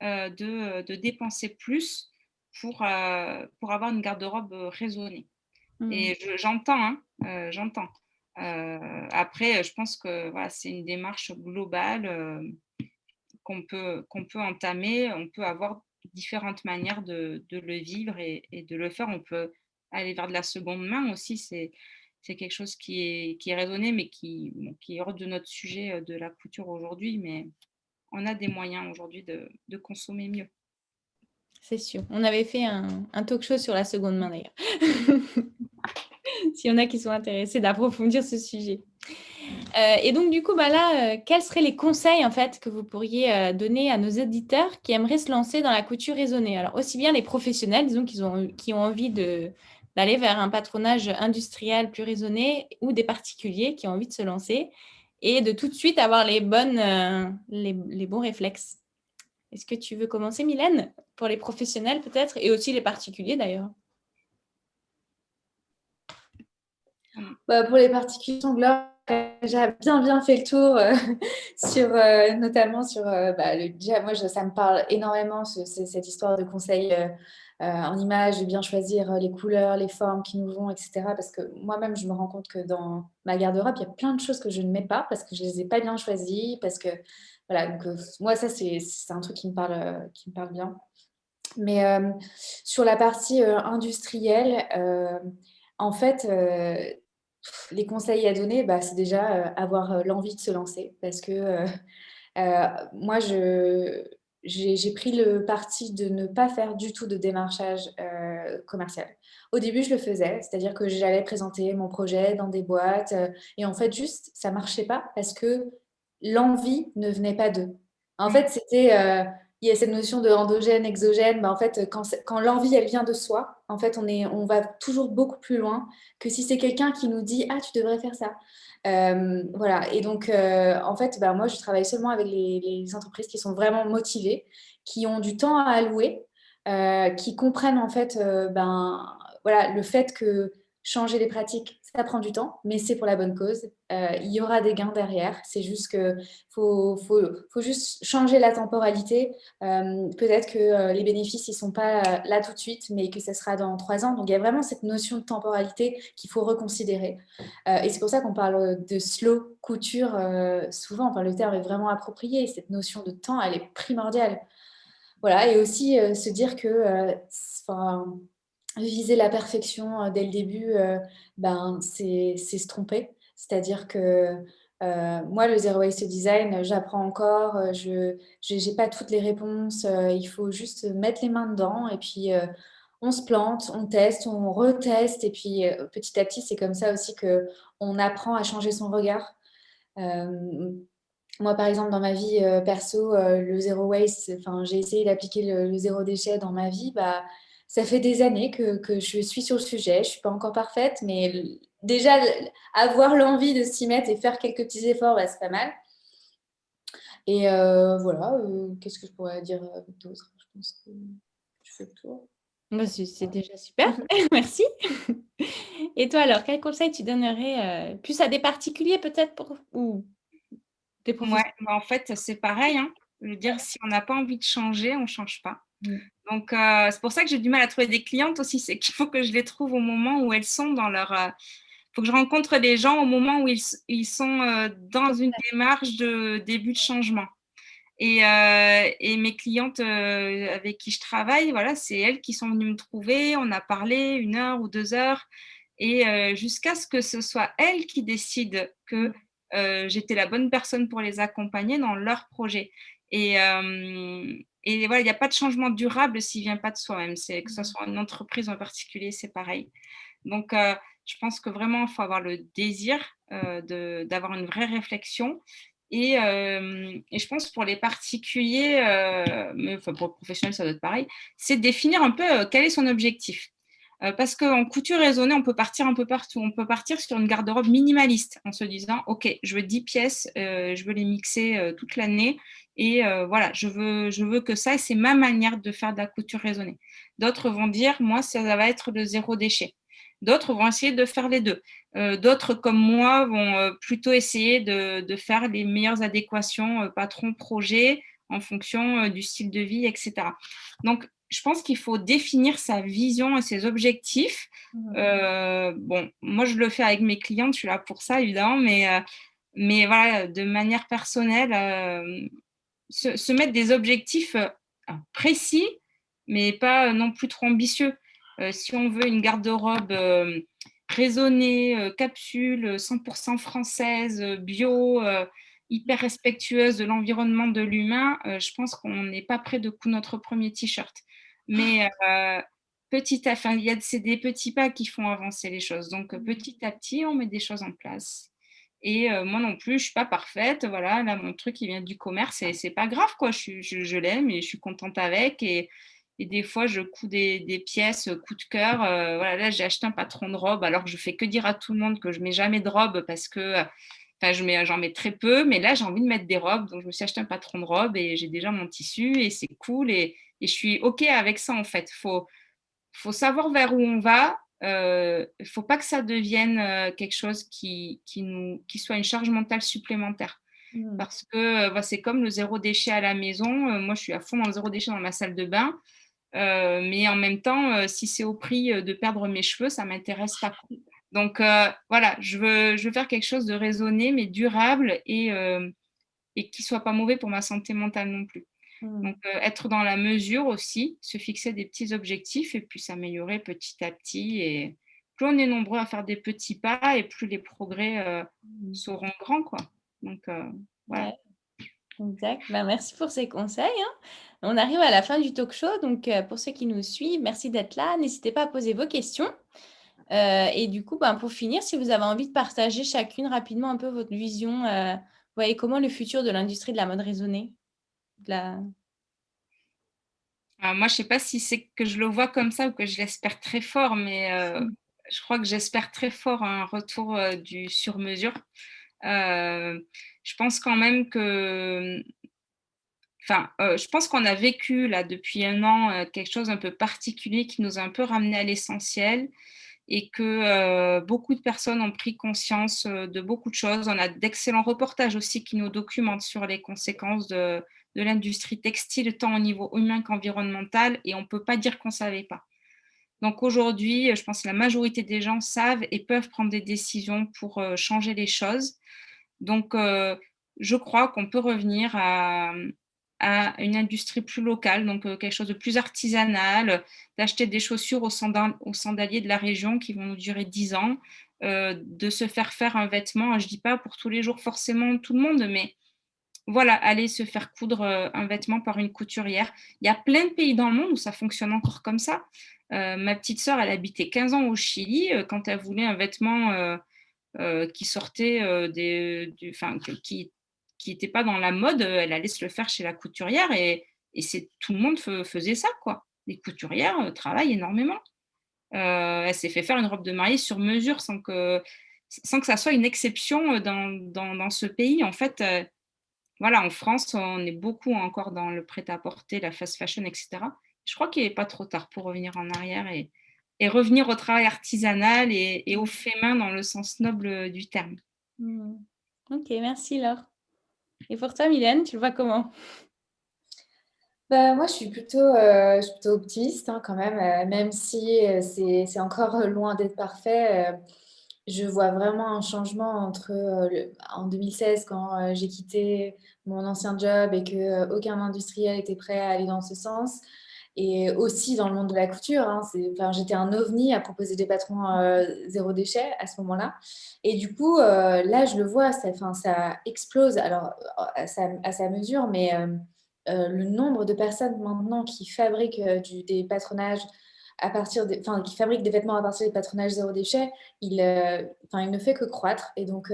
de dépenser plus pour avoir une garde-robe raisonnée. Et j'entends, hein, j'entends. Après, je pense que voilà, c'est une démarche globale qu'on peut entamer. On peut avoir différentes manières de le vivre et de le faire. On peut aller vers de la seconde main aussi. C'est quelque chose qui est raisonné, mais qui est hors de notre sujet de la couture aujourd'hui. Mais on a des moyens aujourd'hui de consommer mieux. C'est sûr. On avait fait un talk show sur la seconde main d'ailleurs. S'il y en a qui sont intéressés d'approfondir ce sujet. Et donc du coup, là, quels seraient les conseils en fait que vous pourriez donner à nos éditeurs qui aimeraient se lancer dans la couture raisonnée? Alors aussi bien les professionnels, disons qui ont envie d'aller vers un patronage industriel plus raisonné, ou des particuliers qui ont envie de se lancer et de tout de suite avoir les bons réflexes. Est-ce que tu veux commencer, Mylène, pour les professionnels peut-être, et aussi les particuliers d'ailleurs? Pour les particuliers, j'ai bien fait le tour sur, notamment sur, déjà, moi, ça me parle énormément, cette histoire de conseil en images, de bien choisir les couleurs, les formes qui nous vont, etc. Parce que moi-même, je me rends compte que dans ma garde-robe, il y a plein de choses que je ne mets pas parce que je ne les ai pas bien choisies, parce que, voilà, donc moi, ça, c'est un truc qui me parle bien. Mais sur la partie industrielle, en fait, les conseils à donner, bah, c'est déjà avoir l'envie de se lancer. Parce que moi, j'ai pris le parti de ne pas faire du tout de démarchage commercial. Au début, je le faisais, c'est-à-dire que j'allais présenter mon projet dans des boîtes et en fait, juste, ça marchait pas parce que l'envie ne venait pas d'eux. En fait, il y a cette notion de endogène, exogène. Bah, en fait, quand l'envie, elle vient de soi, en fait, on va toujours beaucoup plus loin que si c'est quelqu'un qui nous dit, ah, tu devrais faire ça. Voilà. Et donc, en fait, bah, moi, je travaille seulement avec les entreprises qui sont vraiment motivées, qui ont du temps à allouer, qui comprennent en fait, voilà, le fait que changer les pratiques, ça prend du temps, mais c'est pour la bonne cause. Il y aura des gains derrière. C'est juste que faut juste changer la temporalité. Peut-être que les bénéfices, ils sont pas là tout de suite, mais que ça sera dans 3 ans. Donc, il y a vraiment cette notion de temporalité qu'il faut reconsidérer. Et c'est pour ça qu'on parle de slow couture souvent. Enfin, le terme est vraiment approprié. Cette notion de temps, elle est primordiale. Voilà. Et aussi se dire que enfin, viser la perfection dès le début, c'est se tromper. C'est-à-dire que moi, le Zero Waste Design, j'apprends encore. Je n'ai pas toutes les réponses. Il faut juste mettre les mains dedans et puis on se plante, on teste, on reteste. Et puis petit à petit, c'est comme ça aussi qu'on apprend à changer son regard. Euh, Moi, par exemple, dans ma vie perso, le zéro waste, enfin, j'ai essayé d'appliquer le zéro déchet dans ma vie. Bah, ça fait des années que je suis sur le sujet. Je ne suis pas encore parfaite, mais déjà, avoir l'envie de s'y mettre et faire quelques petits efforts, bah, c'est pas mal. Et voilà, qu'est-ce que je pourrais dire d'autre? Je pense que je fais le tour. Bah, c'est déjà super, merci. Et toi alors, quel conseil tu donnerais plus à des particuliers peut-être ou des Ouais, professionnels? en fait, c'est pareil, hein. Je veux dire, si on n'a pas envie de changer, on ne change pas. Mm. Donc, c'est pour ça que j'ai du mal à trouver des clientes aussi. C'est qu'il faut que je les trouve au moment où elles sont dans leur. Il faut que je rencontre des gens au moment où ils sont dans une démarche de début de changement. Et mes clientes avec qui je travaille, voilà, c'est elles qui sont venues me trouver. On a parlé 1 heure ou 2 heures. Et jusqu'à ce que ce soit elles qui décident que j'étais la bonne personne pour les accompagner dans leur projet. Et voilà, il n'y a pas de changement durable s'il ne vient pas de soi-même. C'est que ce soit une entreprise en particulier, c'est pareil. Donc, je pense que vraiment, il faut avoir le désir d'avoir une vraie réflexion. Et je pense pour les particuliers, mais enfin, pour le professionnel, ça doit être pareil, c'est de définir un peu quel est son objectif. Parce qu'en couture raisonnée, on peut partir un peu partout. On peut partir sur une garde-robe minimaliste en se disant, OK, je veux 10 pièces, je veux les mixer toute l'année. Et voilà, je veux que ça, et c'est ma manière de faire de la couture raisonnée. D'autres vont dire, moi, ça va être le zéro déchet. D'autres vont essayer de faire les deux. D'autres, comme moi, vont plutôt essayer de faire les meilleures adéquations patron-projet en fonction du style de vie, etc. Donc, je pense qu'il faut définir sa vision et ses objectifs. Bon, moi, je le fais avec mes clientes, je suis là pour ça, évidemment, mais voilà, de manière personnelle, se mettre des objectifs précis, mais pas non plus trop ambitieux. Si on veut une garde-robe raisonnée, capsule, 100% française, bio, hyper respectueuse de l'environnement, de l'humain, je pense qu'on n'est pas prêt de coudre notre premier t-shirt. Mais c'est des petits pas qui font avancer les choses. Donc, petit à petit, on met des choses en place. Et moi non plus, je ne suis pas parfaite. Voilà, là, mon truc, il vient du commerce et c'est pas grave, quoi. Je l'aime et je suis contente avec. Et des fois, je couds des pièces coup de cœur. Voilà, là, j'ai acheté un patron de robe alors que je fais que dire à tout le monde que je mets jamais de robe parce que, enfin, j'en mets très peu. Mais là, j'ai envie de mettre des robes. Donc, je me suis acheté un patron de robe et j'ai déjà mon tissu et c'est cool. Et je suis OK avec ça, en fait. Faut savoir vers où on va il faut pas que ça devienne, quelque chose qui soit une charge mentale supplémentaire. Mmh. Parce que, bah, c'est comme le zéro déchet à la maison, moi je suis à fond dans le zéro déchet dans ma salle de bain, mais en même temps, si c'est au prix, de perdre mes cheveux, ça m'intéresse pas, quoi. Donc voilà, je veux faire quelque chose de raisonné mais durable et qui soit pas mauvais pour ma santé mentale non plus. Mmh. Donc être dans la mesure aussi, se fixer des petits objectifs et puis s'améliorer petit à petit et plus on est nombreux à faire des petits pas et plus les progrès, Mmh. seront grands, quoi. Donc voilà. Ouais, exact. Ben, merci pour ces conseils, hein. On arrive à la fin du talk show, donc pour ceux qui nous suivent, merci d'être là. N'hésitez pas à poser vos questions. Et du coup, ben, pour finir, si vous avez envie de partager chacune rapidement un peu votre vision, vous voyez comment le futur de l'industrie de la mode raisonnée? De la Alors moi, je sais pas si c'est que je le vois comme ça ou que je l'espère très fort, mais Mmh. je crois que j'espère très fort un retour, du sur mesure. Je pense quand même que, enfin, je pense qu'on a vécu là depuis un an, quelque chose un peu particulier qui nous a un peu ramené à l'essentiel et que, beaucoup de personnes ont pris conscience, de beaucoup de choses. On a d'excellents reportages aussi qui nous documentent sur les conséquences de l'industrie textile, tant au niveau humain qu'environnemental et on ne peut pas dire qu'on ne savait pas. Donc aujourd'hui, je pense que la majorité des gens savent et peuvent prendre des décisions pour, changer les choses. Donc je crois qu'on peut revenir à une industrie plus locale, donc quelque chose de plus artisanal, d'acheter des chaussures aux sandaliers de la région qui vont nous durer 10 ans, de se faire faire un vêtement, je ne dis pas pour tous les jours forcément tout le monde, mais voilà, aller se faire coudre, un vêtement par une couturière. Il y a plein de pays dans le monde où ça fonctionne encore comme ça. Ma petite sœur, elle habitait 15 ans au Chili, quand elle voulait un vêtement, qui sortait, enfin, qui était pas dans la mode, elle allait se le faire chez la couturière et c'est tout le monde faisait ça, quoi. Les couturières, travaillent énormément. Elle s'est fait faire une robe de mariée sur mesure sans que ça soit une exception, dans ce pays. En fait, voilà, en France, on est beaucoup encore dans le prêt-à-porter, la fast fashion et cetera. Je crois qu'il est pas trop tard pour revenir en arrière et revenir au travail artisanal et au fait main dans le sens noble, du terme. Mmh. OK, merci Laure. Et pour toi, Mylène, tu le vois comment? Bah, moi, je suis plutôt optimiste, hein, quand même si, c'est encore, loin d'être parfait, je vois vraiment un changement entre, en 2016 quand, j'ai quitté mon ancien job et que, aucun industriel était prêt à aller dans ce sens et aussi dans le monde de la couture, hein. Enfin, j'étais un ovni à proposer des patrons, zéro déchet à ce moment-là et du coup, là, je le vois, ça explose alors, à sa mesure mais le nombre de personnes maintenant qui fabriquent, des patronages qui fabriquent des vêtements à partir des patronages zéro déchet, il ne fait que croître et donc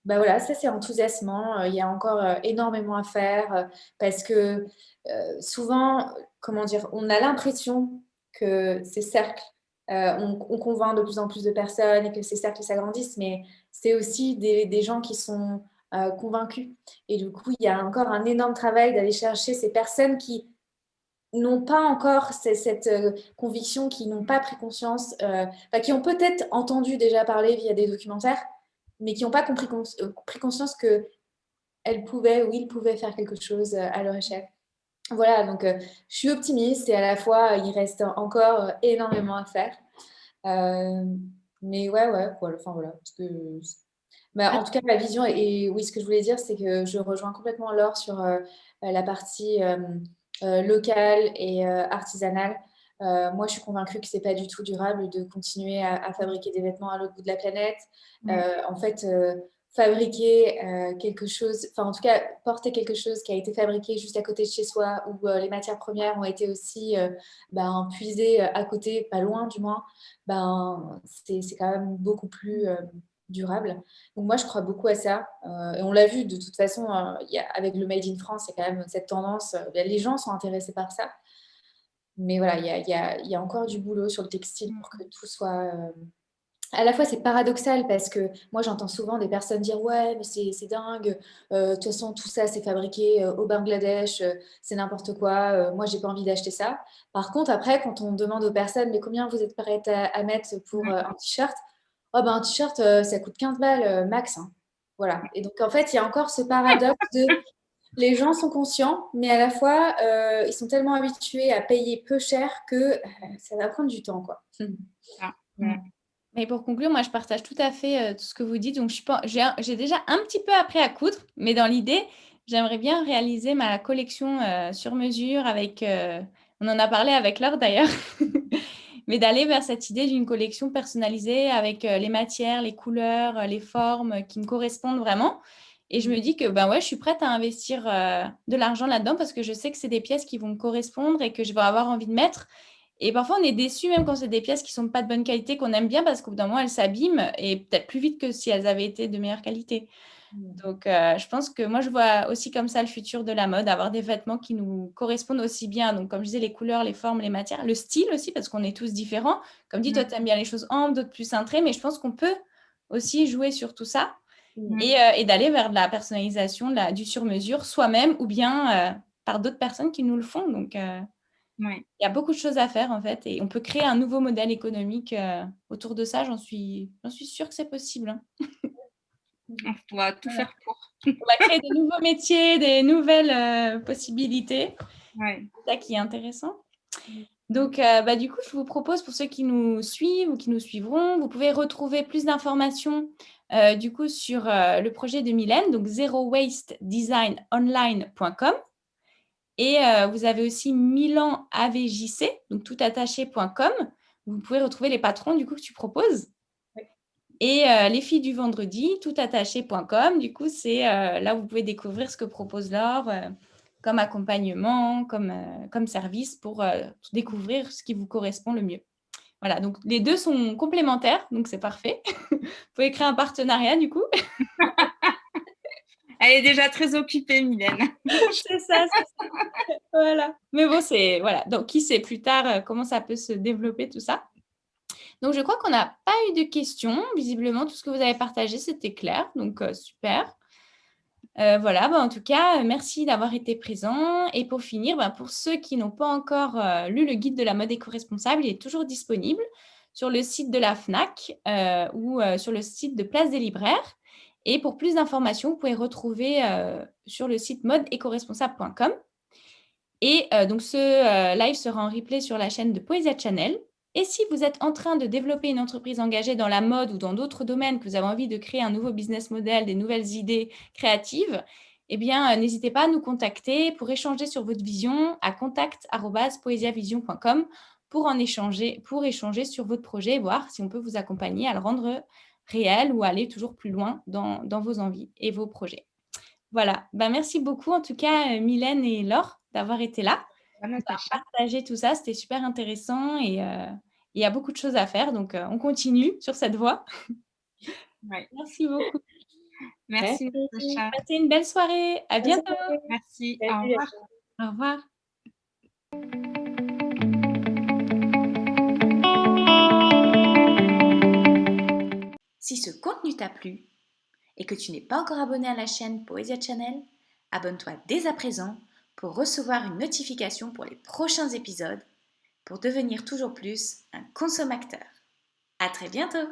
bah, voilà, ça c'est enthousiasmant, il y a encore, énormément à faire, parce que, souvent, comment dire? On a l'impression que ces cercles, on convainc de plus en plus de personnes et que ces cercles s'agrandissent, mais c'est aussi des gens qui sont, convaincus et du coup, il y a encore un énorme travail d'aller chercher ces personnes qui n'ont pas encore cette conviction, qui n'ont pas pris conscience, enfin, qui ont peut-être entendu déjà parler via des documentaires, mais qui n'ont pas pris conscience qu'elles pouvaient ou ils pouvaient faire quelque chose à leur échelle. Voilà, donc je suis optimiste et à la fois, il reste encore énormément à faire. Euh, mais ouais, ouais, voilà, enfin voilà. Bah, en tout cas, ma vision, et oui, ce que je voulais dire, c'est que je rejoins complètement Laure sur la partie locale et artisanale. Moi, je suis convaincue que c'est pas du tout durable de continuer à fabriquer des vêtements à l'autre bout de la planète. Mmh. En fait, fabriquer quelque chose, enfin en tout cas, porter quelque chose qui a été fabriqué juste à côté de chez soi, où les matières premières ont été aussi puisées à côté, pas loin du moins, c'est quand même beaucoup plus durable. Donc moi, je crois beaucoup à ça. Et on l'a vu de toute façon, avec le Made in France, il y a quand même cette tendance, les gens sont intéressés par ça. Mais voilà, il y a encore du boulot sur le textile pour que tout soit à la fois, c'est paradoxal parce que moi, j'entends souvent des personnes dire ouais, mais c'est dingue. De toute façon, tout ça, c'est fabriqué au Bangladesh. C'est n'importe quoi. Moi, j'ai pas envie d'acheter ça. Par contre, après, quand on demande aux personnes, mais combien vous êtes prêtes à mettre pour un t-shirt? Oh, ben, un t-shirt, ça coûte 15 balles max, hein. Voilà. Et donc, en fait, il y a encore ce paradoxe de les gens sont conscients, mais à la fois, ils sont tellement habitués à payer peu cher que ça va prendre du temps, quoi. Ah, Voilà. Mais pour conclure, moi, je partage tout à fait tout ce que vous dites. Donc, j'ai déjà un petit peu appris à coudre, mais dans l'idée, j'aimerais bien réaliser ma collection sur mesure avec, on en a parlé avec Laure d'ailleurs, mais d'aller vers cette idée d'une collection personnalisée avec les matières, les couleurs, les formes qui me correspondent vraiment. Et je me dis que ben ouais, je suis prête à investir de l'argent là-dedans parce que je sais que c'est des pièces qui vont me correspondre et que je vais avoir envie de mettre. Et parfois, on est déçu même quand c'est des pièces qui sont pas de bonne qualité, qu'on aime bien parce qu'au bout d'un moment, elles s'abîment et peut-être plus vite que si elles avaient été de meilleure qualité. Donc, je pense que moi, je vois aussi comme ça le futur de la mode, avoir des vêtements qui nous correspondent aussi bien. Donc, comme je disais, les couleurs, les formes, les matières, le style aussi, parce qu'on est tous différents. Comme dit, toi, tu aimes bien les choses amples, d'autres plus cintrées, mais je pense qu'on peut aussi jouer sur tout ça et d'aller vers de la personnalisation, du sur-mesure, soi-même ou bien par d'autres personnes qui nous le font. Donc, ouais. il y a beaucoup de choses à faire en fait et on peut créer un nouveau modèle économique autour de ça. J'en suis sûre que c'est possible, hein. On va tout Voilà. faire pour. On va créer de nouveaux métiers, des nouvelles possibilités. Ouais. C'est ça qui est intéressant. Donc, bah, du coup, je vous propose pour ceux qui nous suivent ou qui nous suivront, vous pouvez retrouver plus d'informations du coup sur le projet de Mylène, donc zerowastedesignonline.com. Et vous avez aussi milanavjc, donc toutattaché.com. Vous pouvez retrouver les patrons du coup que tu proposes. Oui. Et les filles du vendredi, toutattaché.com. Du coup, c'est là où vous pouvez découvrir ce que propose Laure comme accompagnement, comme service pour découvrir ce qui vous correspond le mieux. Voilà, donc les deux sont complémentaires, donc c'est parfait. Vous pouvez créer un partenariat du coup. Elle est déjà très occupée, Mylène. C'est ça, c'est ça. Voilà. Mais bon, c'est voilà. Donc, qui sait plus tard comment ça peut se développer tout ça. Donc, je crois qu'on n'a pas eu de questions. Visiblement, tout ce que vous avez partagé, c'était clair. Donc, super. Voilà, bah, en tout cas, merci d'avoir été présent. Et pour finir, bah, pour ceux qui n'ont pas encore lu le guide de la mode éco-responsable, il est toujours disponible sur le site de la FNAC ou sur le site de Place des Libraires. Et pour plus d'informations, vous pouvez retrouver sur le site modeécoresponsable.com. Et donc, ce live sera en replay sur la chaîne de Poesia Channel. Et si vous êtes en train de développer une entreprise engagée dans la mode ou dans d'autres domaines, que vous avez envie de créer un nouveau business model, des nouvelles idées créatives, eh bien, n'hésitez pas à nous contacter pour échanger sur votre vision à contact@poesiavision.com pour échanger sur votre projet et voir si on peut vous accompagner à le rendre réel ou aller toujours plus loin dans vos envies et vos projets. Voilà. Ben, merci beaucoup en tout cas, Mylène et Laure d'avoir été là, d'avoir Natacha. partagé tout ça. C'était super intéressant et il y a beaucoup de choses à faire donc on continue sur cette voie. Ouais. Merci beaucoup. Merci, Merci. Natacha. Passez une belle soirée. À Bonne bientôt. soirée. Merci. Au Salut. revoir. Au revoir. Si ce contenu t'a plu et que tu n'es pas encore abonné à la chaîne Poesia Channel, abonne-toi dès à présent pour recevoir une notification pour les prochains épisodes pour devenir toujours plus un consommateur. À très bientôt!